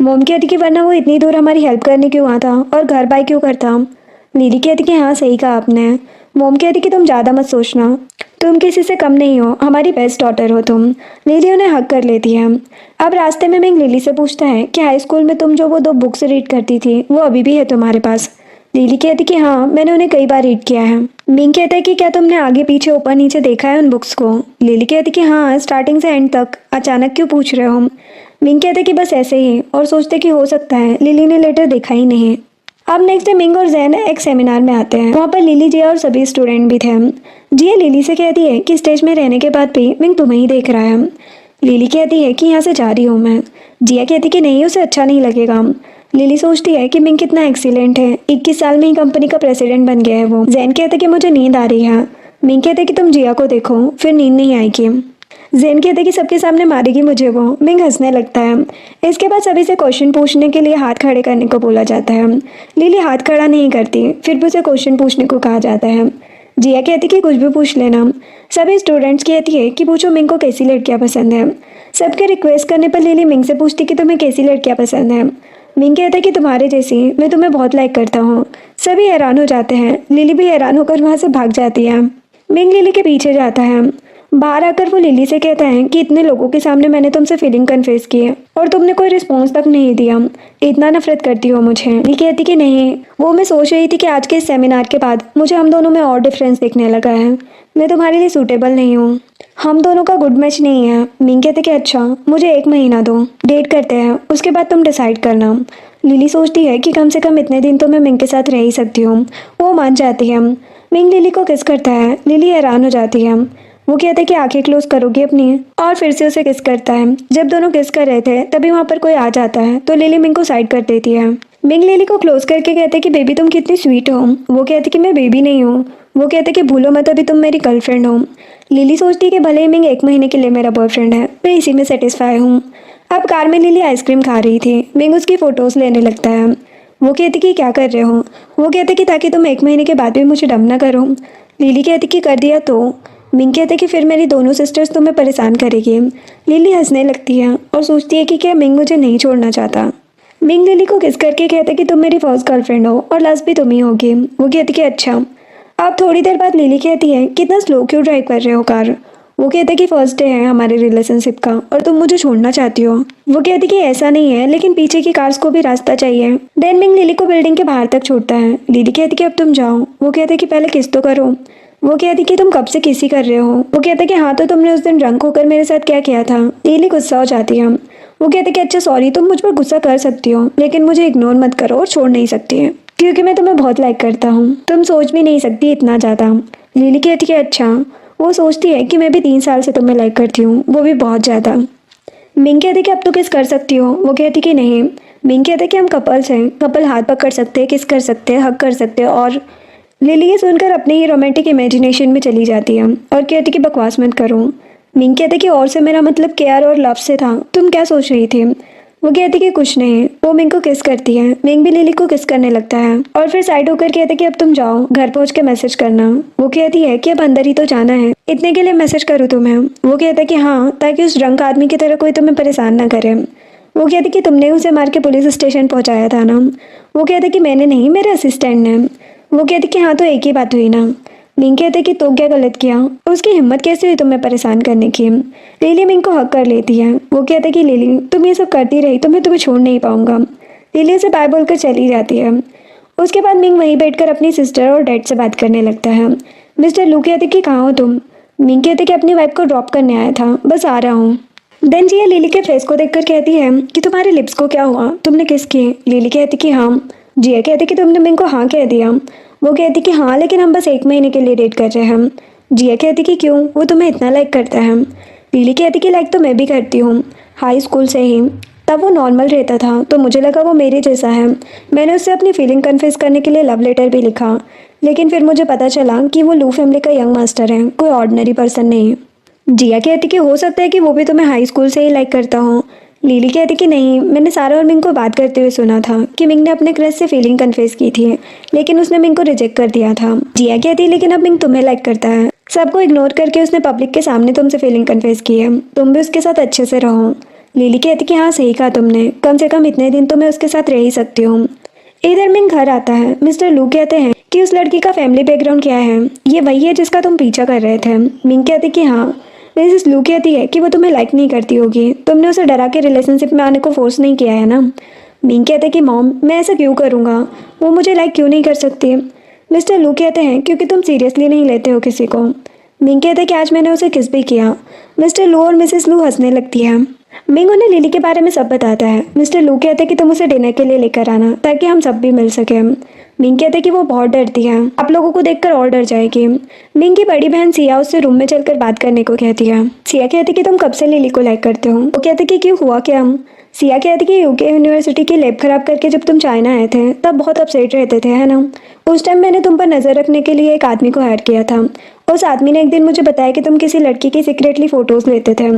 मॉम कहती कि वरना वो इतनी दूर हमारी हेल्प करने क्यों आता और घर बाय क्यों करता। लिली कहती कि हाँ सही कहा आपने। मॉम कहती कि तुम ज़्यादा मत सोचना, तुम किसी से कम नहीं हो, हमारी बेस्ट डॉटर हो तुम। लिली उन्हें हक कर लेती है। अब रास्ते में मिंग लिली से पूछता है कि हाई स्कूल में तुम जो वो 2 बुक्स रीड करती थी वो अभी भी है तुम्हारे पास। लिली कहती कि हाँ मैंने उन्हें कई बार रीड किया है। मिंग कहता है कि क्या तुमने आगे पीछे ऊपर नीचे देखा है उन बुक्स को। लिली कहती कि हाँ स्टार्टिंग से एंड तक, अचानक क्यों पूछ रहे हो। मिंग कहते कि बस ऐसे ही, और सोचते कि हो सकता है लिली ने लेटर देखा ही नहीं। अब नेक्स्ट डे मिंग और जैन एक सेमिनार में आते हैं। वहाँ पर लिली, जिया और सभी स्टूडेंट भी थे। जिया लिली से कहती है कि स्टेज में रहने के बाद भी मिंग तुम्हें ही देख रहा है। लिली कहती है कि यहाँ से जा रही हूँ मैं। जिया कहती कि नहीं उसे अच्छा नहीं लगेगा। लिली सोचती है कि मिंग कितना एक्सीलेंट है, 21 साल में ही कंपनी का प्रेसिडेंट बन गया है वो। जैन कहते कि मुझे नींद आ रही है। मिंग कहते कि तुम जिया को देखो फिर नींद नहीं आएगी। जैन कहते कि सबके सामने मारेगी मुझे वो। मिंग हंसने लगता है। इसके बाद सभी से क्वेश्चन पूछने के लिए हाथ खड़े करने को बोला जाता है। लिली हाथ खड़ा नहीं करती, फिर भी उसे क्वेश्चन पूछने को कहा जाता है। जिया कहती कि कुछ भी पूछ लेना। सभी स्टूडेंट्स कहती है कि पूछो मिंग को कैसी लड़कियां पसंद है। सबके रिक्वेस्ट करने पर लिली मिंग से पूछती कि तुम्हें कैसी लड़कियां पसंद है। मिंग कहता है कि तुम्हारे जैसी, मैं तुम्हें बहुत लाइक करता हूँ। सभी हैरान हो जाते हैं। लिली भी हैरान होकर वहाँ से भाग जाती है। मिंग लिली के पीछे जाता है। बाहर आकर वो लिली से कहता है कि इतने लोगों के सामने मैंने तुमसे फीलिंग कन्फेस की है और तुमने कोई रिस्पॉन्स तक नहीं दिया, इतना नफरत करती हो मुझे। लिली कहती कि नहीं, वो मैं सोच रही थी कि आज के इस सेमिनार के बाद मुझे हम दोनों में और डिफरेंस दिखने लगा है। मैं तुम्हारे लिए सूटेबल नहीं हूँ, हम दोनों का गुड मैच नहीं है। मिंग कहते कि अच्छा मुझे 1 महीना दो, डेट करते हैं, उसके बाद तुम डिसाइड करना। लिली सोचती है कि कम से कम इतने दिन तो मैं मिंग के साथ रह ही सकती हूँ। वो मान जाती है। मिंग लिली को किस करता है। लिली हैरान हो जाती है। वो कहता है कि आंखें क्लोज करोगी अपनी, और फिर से उसे किस करता है। जब दोनों किस कर रहे थे तभी वहाँ पर कोई आ जाता है तो लिली मिंग को साइड कर देती है। मिंग लिली को क्लोज करके कहते हैं कि बेबी तुम कितनी स्वीट हो। वो कहते कि मैं बेबी नहीं हूँ। वो कहते कि भूलो मत अभी तुम मेरी गर्लफ्रेंड हो। लिली सोचती है कि भले ही मिंग 1 महीने के लिए मेरा बॉयफ्रेंड है, मैं इसी में सेटिस्फाई हूँ। अब कार में लिली आइसक्रीम खा रही थी। मिंग उसकी फ़ोटोज़ लेने लगता है। वो कहती कि क्या कर रहे हो। वो कहते कि ताकि तुम 1 महीने के बाद भी मुझे डम ना करो। लिली कहती कि कर दिया तो। मिंग कहते कि फिर मेरी दोनों सिस्टर्स तुम्हें परेशान करेगी। लिली हंसने लगती है और सोचती है कि क्या मिंग मुझे नहीं छोड़ना चाहता। मिंग लिली को किस करके कहते कि तुम मेरी फर्स्ट गर्लफ्रेंड हो और लास्ट भी तुम ही होगी। वो कहती कि अच्छा। अब थोड़ी देर बाद लिली कहती है कितना स्लो क्यों ड्राइव कर रहे हो कार। वो कहते कि फर्स्ट डे है हमारे रिलेशनशिप का और तुम मुझे छोड़ना चाहती हो। वो कहती कि ऐसा नहीं है, लेकिन पीछे की कार्स को भी रास्ता चाहिए। देन मिंग लिली को बिल्डिंग के बाहर तक छोड़ता है। लिली कहती कि अब तुम जाओ। वो कहते कि पहले किस तो करो। वो कहती कि तुम कब से किसी कर रहे हो। वो कहते कि हाँ तो तुमने उस दिन ड्रंक होकर मेरे साथ क्या किया था। लिली गुस्सा हो जाती है। वो कहते कि अच्छा सॉरी, तुम मुझ पर गुस्सा कर सकती हो लेकिन मुझे इग्नोर मत करो और छोड़ नहीं सकती है, क्योंकि मैं तुम्हें बहुत लाइक करता हूँ, तुम सोच भी नहीं सकती इतना ज़्यादा। लिली कहती कि अच्छा। वो सोचती है कि मैं भी 3 साल से तुम्हें लाइक करती हूँ, वो भी बहुत ज़्यादा। मिंग कहती कि अब तो किस कर सकती हो। वो कहती कि नहीं। मिंग कहते कि हम कपल्स हैं, कपल हाथ पकड़ सकते हैं, किस कर सकते हैं, हक कर सकते हैं। और लिली ये सुनकर अपने ही रोमांटिक इमेजिनेशन में चली जाती है और कहती कि बकवास मत करो। मिंग कहते कि और से मेरा मतलब केयर और लव से था, तुम क्या सोच रही थी। वो कहती कि कुछ नहीं। वो मिंग को किस करती है। मिंग भी लिली को किस करने लगता है और फिर साइड होकर कहते कि अब तुम जाओ, घर पहुंच के मैसेज करना। वो कहती है कि अब अंदर ही तो जाना है, इतने के लिए मैसेज करूँ तुम्हें। वो कहता है कि हाँ, ताकि उस ड्रंक आदमी की तरह कोई तुम्हें परेशान ना करे। वो कहती कि तुमने उसे मार के पुलिस स्टेशन पहुंचाया था ना। वो कहते कि मैंने नहीं, मेरे असिस्टेंट ने। वो कहती कि हाँ तो एक ही बात हुई ना। मिंग कहते कि तो क्या गलत किया, उसकी हिम्मत कैसे हुई तुम्हें परेशान करने की। लिली मिंग को हक कर लेती है। वो कहते कि लिली तुम ये सब करती रही तो मैं तुम्हें छोड़ नहीं पाऊंगा। लिली उसे बाय बोलकर चली जाती है। उसके बाद मिंग वहीं बैठकर अपनी सिस्टर और डैड से बात करने लगता है। मिस्टर लू कहते कि कहाँ हो तुम? मिंग कहते कि अपनी वाइफ को ड्रॉप करने आया था, बस आ रहा हूँ। देन जिया लिली के फेस को देखकर कहती है कि तुम्हारे लिप्स को क्या हुआ, तुमने किस किए? लिली कहती कि हाँ। जिया कहती कि तुमने मिंग को हाँ कह दिया। वो कहती कि हाँ, लेकिन हम बस 1 महीने के लिए डेट कर रहे हैं। जिया कहती कि क्यों, वो तुम्हें इतना लाइक करता है? लिली कहती कि लाइक तो मैं भी करती हूँ, हाई स्कूल से ही। तब वो नॉर्मल रहता था तो मुझे लगा वो मेरे जैसा है। मैंने उससे अपनी फीलिंग कन्फेस करने के लिए लव लेटर भी लिखा, लेकिन फिर मुझे पता चला कि वो लू फैमिली का यंग मास्टर है, कोई ऑर्डिनरी पर्सन नहीं। जिया कहती कि हो सकता है कि वो भी तुम्हें हाई स्कूल से ही लाइक करता हो। लिली कहती कि नहीं, मैंने सारा और मिंग को बात करते हुए सुना था कि मिंग ने अपने क्रश से फीलिंग कन्फेस की थी, लेकिन उसने मिंग को रिजेक्ट कर दिया था। जिया कहती लेकिन अब मिंग तुम्हें लाइक करता है, सबको इग्नोर करके उसने पब्लिक के सामने तुमसे फीलिंग कन्फेस की है, तुम भी उसके साथ अच्छे से रहो। लिली कहती कि हाँ सही कहा तुमने, कम से कम इतने दिन तो मैं उसके साथ रह ही सकती हूँ। इधर मिंग घर आता है। मिस्टर लू कहते हैं कि उस लड़की का फैमिली बैकग्राउंड क्या है, ये वही है जिसका तुम पीछा कर रहे थे। मिंग कहती कि हाँ। मिसेस लू कहती है कि वो तुम्हें लाइक नहीं करती होगी, तुमने उसे डरा के रिलेशनशिप में आने को फोर्स नहीं किया है ना। मिंग कहते कि मॉम, मैं ऐसा क्यों करूँगा, वो मुझे लाइक क्यों नहीं कर सकती? मिस्टर लू कहते हैं क्योंकि तुम सीरियसली नहीं लेते हो किसी को। मिंग कहते कि आज मैंने उसे किस भी किया। मिस्टर लू और मिसेस लू हंसने लगती है। मिंग उन्हें लिली के बारे में सब बताता है। मिस्टर लू कहते कि तुम उसे डिनर के लिए लेकर आना ताकि हम सब भी मिल सके। मिंग कहते कि वो बहुत डरती है, आप लोगों को देखकर और डर जाएगी। मिंग की बड़ी बहन सिया उससे रूम में चलकर बात करने को कहती है। सिया कहती कि तुम कब से लिली को लाइक करते हो? वो कहते कि क्यों, हुआ क्या? सिया कहती कि यूके यूनिवर्सिटी की लैब खराब करके जब तुम चाइना आए थे तब बहुत अपसेट रहते थे, है ना? उस टाइम मैंने तुम पर नजर रखने के लिए एक आदमी को हायर किया था। उस आदमी ने एक दिन मुझे बताया कि तुम किसी लड़की की सीक्रेटली फोटोज लेते थे।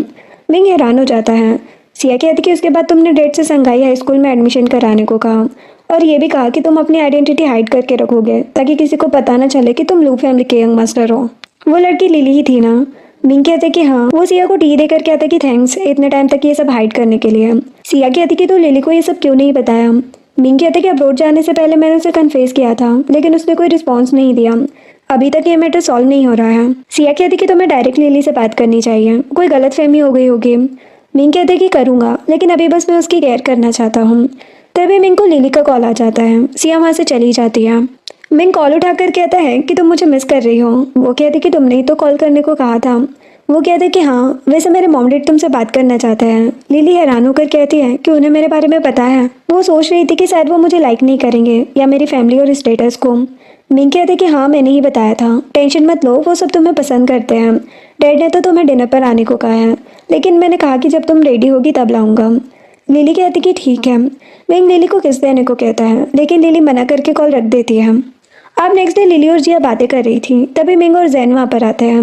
मिंग हैरान हो जाता है। सिया कहती कि उसके बाद तुमने डेट से संगाई हाई स्कूल में एडमिशन कराने को कहा, और ये भी कहा कि तुम अपनी आइडेंटिटी हाइड करके रखोगे ताकि किसी को पता ना चले कि तुम लू फैमिली के यंग मास्टर हो। वो लड़की लिली ही थी ना? मिंग कहते कि हाँ। वो सिया को टी देकर कहता कि थैंक्स इतने टाइम तक ये सब हाइड करने के लिए। सिया कहती कि तू लिली को ये सब क्यों नहीं बताया? मिंग कहते कि अब्रोड जाने से पहले मैंने उसे कन्फेस किया था, लेकिन उसने कोई रिस्पॉन्स नहीं दिया। अभी तक ये मैटर सॉल्व नहीं हो रहा है। सिया कहती कि तुम्हें डायरेक्ट लिली से बात करनी चाहिए, कोई गलतफहमी हो गई होगी। मिंग कहते कि करूँगा, लेकिन अभी बस मैं उसकी केयर करना चाहता हूँ। तभी मिंग को लिली का कॉल आ जाता है। सिया वहाँ से चली जाती है। मिंग कॉल उठाकर कहता है कि तुम मुझे मिस कर रही हो। वो कहती कि तुमने ही तो कॉल करने को कहा था। वो कहते कि हाँ, वैसे मेरे मॉम डैड तुमसे बात करना चाहते हैं। लिली हैरान होकर कहती है कि उन्हें मेरे बारे में पता है। वो सोच रही थी कि शायद वो मुझे लाइक नहीं करेंगे या मेरी फैमिली और स्टेटस को। मिंग कहते कि हाँ, मैंने ही बताया था, टेंशन मत लो, वो सब तुम्हें पसंद करते हैं। डैड ने तो तुम्हें डिनर पर आने को कहा है, लेकिन मैंने कहा कि जब तुम रेडी होगी तब लाऊंगा। लिली कहती कि ठीक है। मिंग लिली को किस देने को कहता है, लेकिन लिली मना करके कॉल रख देती है। अब नेक्स्ट डे लिली और जिया बातें कर रही थी, तभी मिंग और जैन वहाँ पर आते हैं।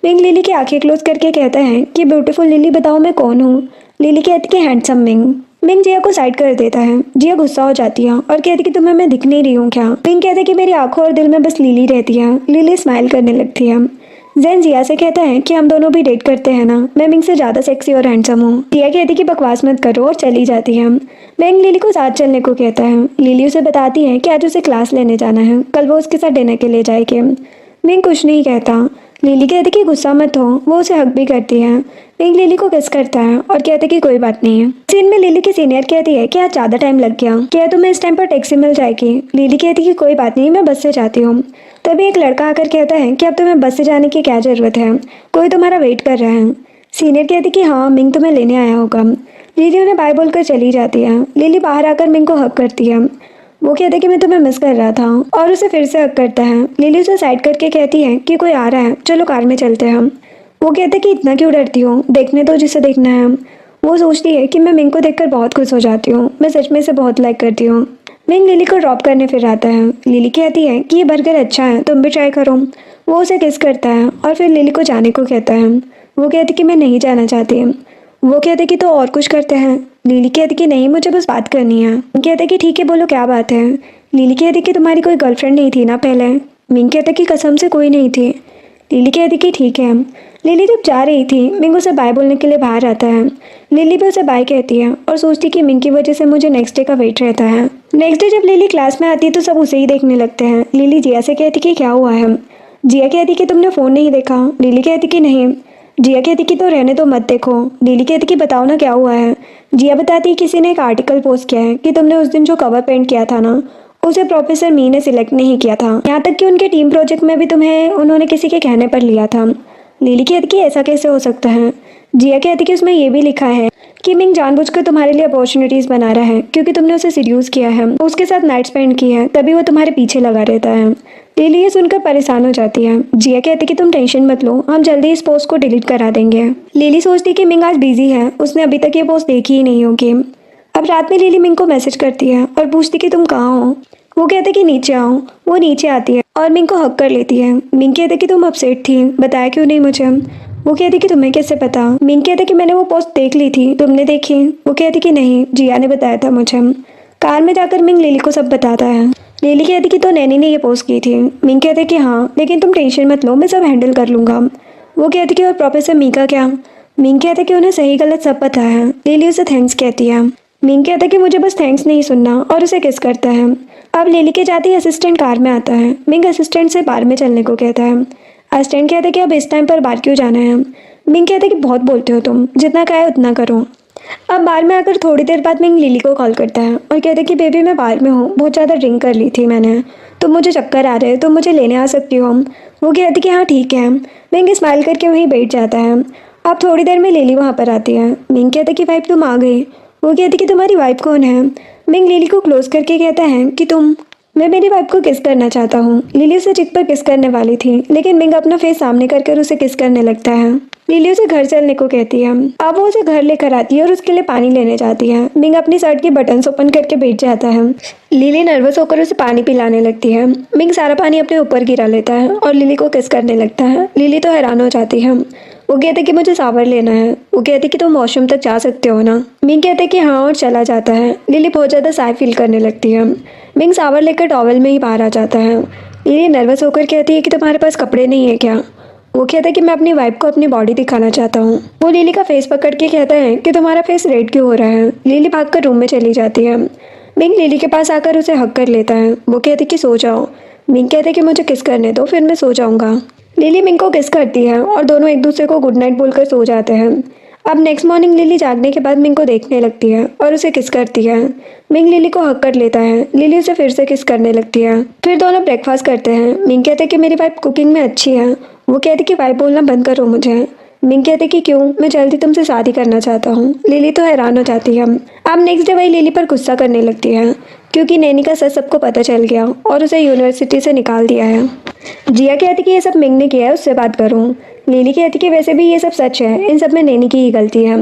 मिंग लिली की आंखें क्लोज करके कहता है कि ब्यूटीफुल लिली, बताओ मैं कौन हूँ? लिली कहती कि हैंडसम मिंग। मिंग जिया को साइड कर देता है। जिया गुस्सा हो जाती है और कहती कि तुम्हें मैं दिख नहीं रही हूँ क्या? मिंग कहते कि मेरी आंखों और दिल में बस लिली रहती है। लिली स्माइल करने लगती है। जैन जिया से कहता है कि हम दोनों भी डेट करते हैं ना, मैं मिंग से ज़्यादा सेक्सी और हैंडसम हूँ। जिया कहती कि बकवास मत करो और चली जाती है। मिंग लिली को साथ चलने को कहता है। लिली उसे बताती है कि आज उसे क्लास लेने जाना है, कल वो उसके साथ डिनर के लिए जाएगी। मिंग कुछ नहीं कहता। लिली कहती कि गुस्सा मत हो। वो उसे हक भी करती है। मिंग लिली को किस करता है और कहते कि कोई बात नहीं है। सीन में लिली की सीनियर कहती है कि आज ज़्यादा टाइम लग गया, क्या तुम्हें इस टाइम पर टैक्सी मिल जाएगी? लिली कहती कि कोई बात नहीं, मैं बस से जाती हूँ। तभी एक लड़का आकर कहता है कि अब तुम्हें बस से जाने की क्या ज़रूरत है, कोई तुम्हारा वेट कर रहा है। सीनियर कहती कि हाँ, मिंग तुम्हें लेने आया होगा। लिली उन्हें बाय बोलकर चली जाती है। लिली बाहर आकर मिंग को हक करती है। वो कहता है कि मैं तुम्हें मिस कर रहा था, और उसे फिर से हक करता है। लिली उसे साइड करके कहती है कि कोई आ रहा है, चलो कार में चलते हैं। वो कहते कि इतना क्यों डरती हो, देखने दो जिसे देखना है। वो सोचती है कि मैं मिंग को देखकर बहुत खुश हो जाती हूँ, मैं सच में इसे बहुत लाइक करती हूँ। मिंग लिली को ड्रॉप करने फिर आता है। लिली कहती है कि ये बर्गर अच्छा है, तुम भी ट्राई करो। वो उसे किस करता है और फिर लिली को जाने को कहता है। वो कहती कि मैं नहीं जाना चाहती। वो कहते कि तो और कुछ करते हैं। लिली कहती कि नहीं, मुझे बस बात करनी है। मिंग कहते कि ठीक है, बोलो क्या बात है। लिली कहती कि तुम्हारी कोई गर्लफ्रेंड नहीं थी ना पहले? मिंग कहते कि कसम से कोई नहीं थी। लिली कहती कि ठीक है। लिली जब जा रही थी, मिंग उसे बाय बोलने के लिए बाहर आता है। लिली भी उसे बाय कहती है और सोचती कि मिंग की वजह से मुझे नेक्स्ट डे का वेट रहता है। नेक्स्ट डे जब लिली क्लास में आती है तो सब उसे ही देखने लगते हैं। लिली जिया से कहती कि क्या हुआ है। जिया कहती कि तुमने फ़ोन नहीं देखा? लिली कहती कि नहीं। जिया कहती कि तो रहने दो, मत देखो। लिली कहती कि बताओ ना क्या हुआ है। जिया बताती किसी ने एक आर्टिकल पोस्ट किया है कि तुमने उस दिन जो कवर पेंट किया था ना, उसे प्रोफेसर मी ने सिलेक्ट नहीं किया था। यहाँ तक कि उनके टीम प्रोजेक्ट में भी तुम्हें उन्होंने किसी के कहने पर लिया था। लिली कहती कि ऐसा कैसे हो सकता है। जिया कहती कि उसमें ये भी लिखा है कि मिंग जानबूझकर तुम्हारे लिए अपॉर्चुनिटीज बना रहा है क्योंकि तुमने उसे सीड्यूस किया है, उसके साथ नाइट स्पेंड की है, तभी वो तुम्हारे पीछे लगा रहता है। लिली ये सुनकर परेशान हो जाती है। जिया कहती कि तुम टेंशन मत लो, हम जल्दी इस पोस्ट को डिलीट करा देंगे। लिली सोचती कि मिंग आज बिजी है, उसने अभी तक ये पोस्ट देखी ही नहीं होगी। अब रात में लिली मिंग को मैसेज करती है और पूछती कि तुम कहाँ हो। वो कहते कि नीचे आओ। वो नीचे आती है और मिंग को हक कर लेती है। मिंग कहते कि तुम अपसेट थी, बताया क्यों नहीं मुझे। वो कहती कि तुम्हें कैसे पता। मिंग कहते कि मैंने वो पोस्ट देख ली थी, तुमने देखी। वो कहती कि नहीं, जिया ने बताया था मुझे। कार में जाकर मिंग लिली को सब बताता है। लिली कहती कि तो नैनी ने ये पोस्ट की थी। मिंग कहते कि हाँ, लेकिन तुम टेंशन मत लो, मैं सब हैंडल कर लूंगा। वो कहती कि और प्रोफेसर मी का क्या। मिंग कहते कि उन्हें सही गलत सब पता है। लिली उसे थैंक्स कहती है। मिंग कहता कि मुझे बस थैंक्स नहीं सुनना, और उसे किस करता है। अब लिली के जाते ही असिस्टेंट कार में आता है। मिंग असिस्टेंट से बार में चलने को कहता है। असिस्टेंट कहता है कि अब इस टाइम पर बार क्यों जाना है। मिंग कहते कि बहुत बोलते हो तुम, जितना कहा है उतना करो। अब बार में आकर थोड़ी देर बाद मिंग लिली को कॉल करता है और कहते कि बेबी मैं बार में हूँ, बहुत ज़्यादा ड्रिंक कर ली थी मैंने, तो मुझे चक्कर आ रहे हैं, तुम मुझे लेने आ सकती हो। वो कहती कि हाँ ठीक है। मिंग स्माइल करके वहीं बैठ जाता है। अब थोड़ी देर में लिली वहाँ पर आती है। मिंग कहते कि वाइफ तुम आ गई। वो कहती कि तुम्हारी वाइफ कौन है। मिंग लिली को क्लोज करके कहता है कि मैं मेरी वाइफ को किस करना चाहता हूँ। लिली उसे चिक पर किस करने वाली थी, लेकिन मिंग अपना फेस सामने कर उसे किस करने लगता है। लिली उसे घर चलने को कहती है। अब वो उसे घर लेकर आती है और उसके लिए पानी लेने जाती है। मिंग अपनी शर्ट के बटन्स ओपन करके बैठ जाता है। लिली नर्वस होकर उसे पानी पिलाने लगती है। मिंग सारा पानी अपने ऊपर गिरा लेता है और लिली को किस करने लगता है। लिली तो हैरान हो जाती है। वो कहते कि मुझे शावर लेना है। वो कहते कि तुम वॉशरूम तक जा सकते हो ना। मिंग कहते कि हाँ, और चला जाता है। लिली बहुत ज़्यादा साय फील करने लगती है। मिंग शावर लेकर टॉवल में ही बाहर आ जाता है। लिली नर्वस होकर कहती है कि तुम्हारे पास कपड़े नहीं है क्या। वो कहता है कि मैं अपनी वाइफ को अपनी बॉडी दिखाना चाहता हूँ। वो लिली का फेस पकड़ के कहता है कि तुम्हारा फेस रेड क्यों हो रहा है। लिली भागकर रूम में चली जाती है। मिंग लिली के पास आकर उसे हक कर लेता है। वो कहती कि सो जाओ। मिंग कहते कि मुझे किस करने दो, फिर मैं सो जाऊंगा। लिली मिंग को किस करती है और दोनों एक दूसरे को गुड नाइट बोलकर सो जाते हैं। अब नेक्स्ट मॉर्निंग लिली जागने के बाद मिंग को देखने लगती है और उसे किस करती है। मिंग लिली को हक कर लेता है। लिली उसे फिर से किस करने लगती है। फिर दोनों ब्रेकफास्ट करते हैं। मिंग कहते कि मेरी वाइफ कुकिंग में अच्छी है। वो कहती कि वाइफ बोलना बंद करो मुझे। मिंग कहते कि क्यों, मैं जल्दी तुमसे शादी करना चाहता हूँ। लिली तो हैरान हो जाती है। अब नेक्स्ट डे वही लिली पर गुस्सा करने लगती है क्योंकि नैनी का सच सबको पता चल गया और उसे यूनिवर्सिटी से निकाल दिया है। जिया कहती कि ये सब मिंग ने किया है, उससे बात करूँ। लिली कहती कि वैसे भी ये सब सच है, इन सब में नैनी की ही गलती है।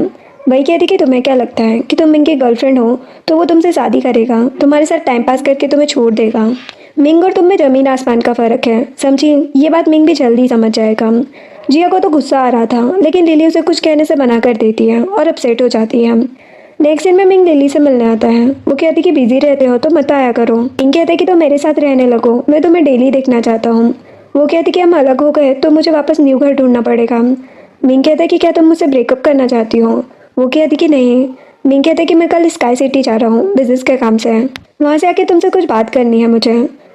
वही कहती कि तुम्हें क्या लगता है कि तुम मिंग की गर्लफ्रेंड हो तो वो तुमसे शादी करेगा, तुम्हारे साथ टाइम पास करके तुम्हें छोड़ देगा। मिंग और तुम में जमीन आसमान का फर्क है, समझी। ये बात मिंग भी जल्दी समझ जाएगा। जिया को तो गुस्सा आ रहा था, लेकिन लिली उसे कुछ कहने से मना कर देती है और अपसेट हो जाती है। नेक्स्ट दिन में मिंग लिली से मिलने आता है। वो कहती कि बिजी रहते हो तो मत आया करो। मिंग कहते कि तुम मेरे साथ रहने लगो, मैं तुम्हें डेली देखना चाहता हूँ। वो कहती कि हम अलग हो गए तो मुझे वापस न्यू घर ढूंढना पड़ेगा। मिंग कहते कि क्या तुम मुझसे ब्रेकअप करना चाहती हो। वो कहती कि नहीं। मिंग कहते कि मैं कल स्काई सिटी जा रहा हूँ बिजनेस के काम से, वहाँ से आके तुमसे कुछ बात करनी है मुझे।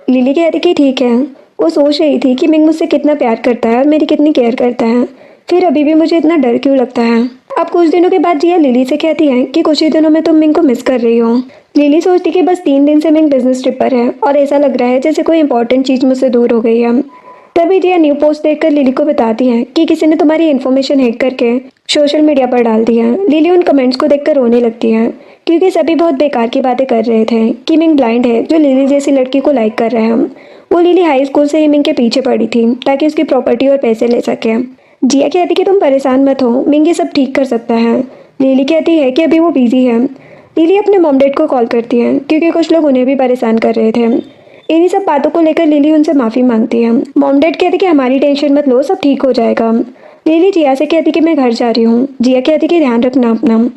लिली कहती कि ठीक है। वो सोच रही थी कि मिंग मुझसे कितना प्यार करता है और मेरी कितनी केयर करता है, फिर अभी भी मुझे इतना डर क्यों लगता है। अब कुछ दिनों के बाद जिया लिली से कहती है कि कुछ ही दिनों में तुम मिंग को मिस कर रही हो। लिली सोचती कि बस 3 दिन से मिंग बिजनेस ट्रिप पर है और ऐसा लग रहा है जैसे कोई इंपॉर्टेंट चीज़ मुझसे दूर हो गई है। तभी जिया न्यू पोस्ट देखकर लिली को बताती है कि किसी ने तुम्हारी इन्फॉर्मेशन हैक करके सोशल मीडिया पर डाल दिया। लिली उन कमेंट्स को देखकर रोने लगती है क्योंकि सभी बहुत बेकार की बातें कर रहे थे कि मिंग ब्लाइंड है जो लिली जैसी लड़की को लाइक कर रहा है। वो लिली हाई स्कूल से ही मिंग के पीछे पड़ी थी ताकि उसकी प्रॉपर्टी और पैसे ले सके। जिया कहती कि तुम परेशान मत हो, मिंग ये सब ठीक कर सकता है। लिली कहती है कि अभी वो बिजी है। लिली अपने मॉम डैड को कॉल करती है क्योंकि कुछ लोग उन्हें भी परेशान कर रहे थे। इन्हीं सब बातों को लेकर लिली उनसे माफ़ी मांगती है। मॉम डैड कहते कि हमारी टेंशन मत लो, सब ठीक हो जाएगा। लिली जिया से कहती कि मैं घर जा रही हूँ। जिया कहती कि ध्यान रखना अपना।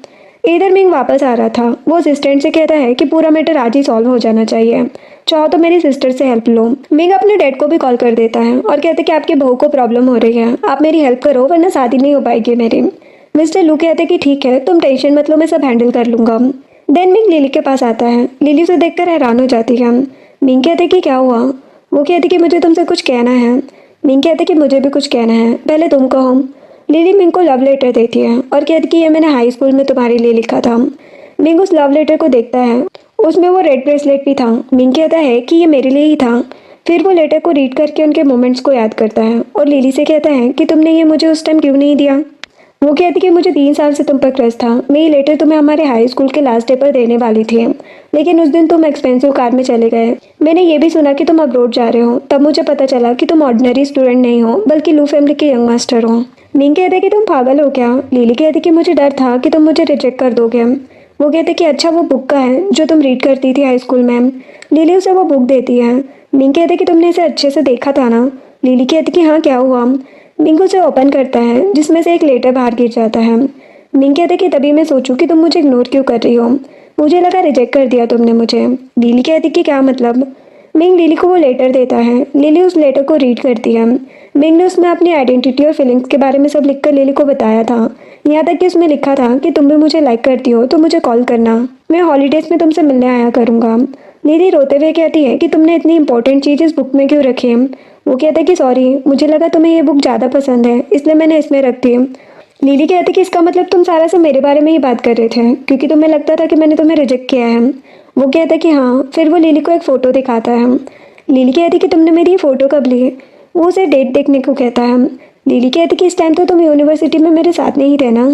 इधर मिंग वापस आ रहा था। वो असिस्टेंट से कहता है कि पूरा मैटर आज ही सॉल्व हो जाना चाहिए, चाहो तो मेरी सिस्टर से हेल्प लो। मिंग अपने डैड को भी कॉल कर देता है और कहते कि आपकी बहू को प्रॉब्लम हो रही है, आप मेरी हेल्प करो वरना शादी नहीं हो पाएगी मेरी। मिस्टर लू कहते कि ठीक है, तुम टेंशन मत लो, मैं सब हैंडल कर लूँगा। देन मिंग लिली के पास आता है। लिली उसे देखकर हैरान हो जाती है। मिंग कहते कि क्या हुआ। वो कहती कि मुझे तुमसे कुछ कहना है। मिंग कहते कि मुझे भी कुछ कहना है, पहले तुम कहो। लिली मिंग को लव लेटर देती है और कहती कि ये मैंने हाई स्कूल में तुम्हारे लिए लिखा था। मिंग उस लव लेटर को देखता है, उसमें वो रेड ब्रेसलेट भी था। मिंग कहता है कि ये मेरे लिए ही था। फिर वो लेटर को रीड करके उनके मोमेंट्स को याद करता है और लिली से कहता है कि तुमने ये मुझे उस टाइम क्यों नहीं दिया। वो कहती कि मुझे 3 साल से तुम पर क्रश था। मैं ये लेटर तुम्हें हमारे हाई स्कूल के लास्ट डे पर देने वाली थी, लेकिन उस दिन तुम एक्सपेंसिव कार में चले गए। मैंने ये भी सुना कि तुम अब्रॉड जा रहे हो, तब मुझे पता चला कि तुम ऑर्डिनरी स्टूडेंट नहीं हो बल्कि लू फैमिली के यंग मास्टर हो। मिंग कहते कि तुम पागल हो क्या। लिली कहती कि मुझे डर था कि तुम मुझे रिजेक्ट कर दोगे। वो कहते कि अच्छा वो बुक का है जो तुम रीड करती थी हाई स्कूल में। लिली उसे वो बुक देती है। मिंग कहते कि तुमने इसे अच्छे से देखा था ना। लिली कहती कि हाँ, क्या हुआ। मिंग उसे ओपन करता है जिसमें से एक लेटर बाहर गिर जाता है। मिंग कहते कि तभी मैं सोचूं कि तुम मुझे इग्नोर क्यों कर रही हो। मुझे लगा रिजेक्ट कर दिया तुमने मुझे। लिली कहती कि क्या मतलब। मिंग लिली को वो लेटर देता है। लिली उस लेटर को रीड करती है। मिंग ने उसमें अपनी आइडेंटिटी और फीलिंग्स के बारे में सब लिखकर लिली को बताया था। यहाँ तक कि उसमें लिखा था कि तुम भी मुझे लाइक करती हो तो मुझे कॉल करना, मैं हॉलीडेज में तुमसे मिलने आया करूँगा। लिली रोते हुए कहती है कि तुमने इतनी इंपॉर्टेंट चीज़ इस बुक में क्यों रखी है। वो कहता है कि सॉरी, मुझे लगा तुम्हें ये बुक ज़्यादा पसंद है इसलिए मैंने इसमें रख दी। लिली कहती कि इसका मतलब तुम सारा सब मेरे बारे में ही बात कर रहे थे क्योंकि तुम्हें लगता था कि मैंने तुम्हें रिजेक्ट किया है। वो कहता है कि हाँ। फिर वो लिली को एक फ़ोटो दिखाता है। लिली कहती कि तुमने मेरी ये फ़ोटो कब ली। वो उसे डेट देखने को कहता है। लिली कहती कि इस टाइम तो तुम यूनिवर्सिटी में मेरे साथ नहीं थे ना।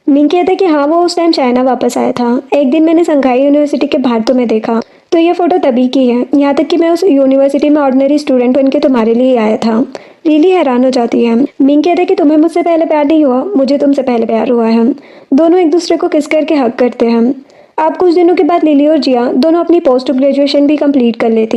मिंग कहता है कि हाँ, वो उस टाइम चाइना वापस आया था। एक दिन मैंने संघाई यूनिवर्सिटी के बाहर तुम्हें देखा, तो ये फ़ोटो तभी की है। यहाँ तक कि मैं उस यूनिवर्सिटी में ऑर्डिनरी स्टूडेंट बन के तुम्हारे लिए आया था। लिली हैरान हो जाती है। मिंग कहता है कि तुम्हें मुझसे पहले प्यार नहीं हुआ, मुझे तुमसे पहले प्यार हुआ है। दोनों एक दूसरे को किस करके हक करते हैं। अब कुछ दिनों के बाद लिली और जिया दोनों अपनी पोस्ट ग्रेजुएशन भी कंप्लीट कर लेती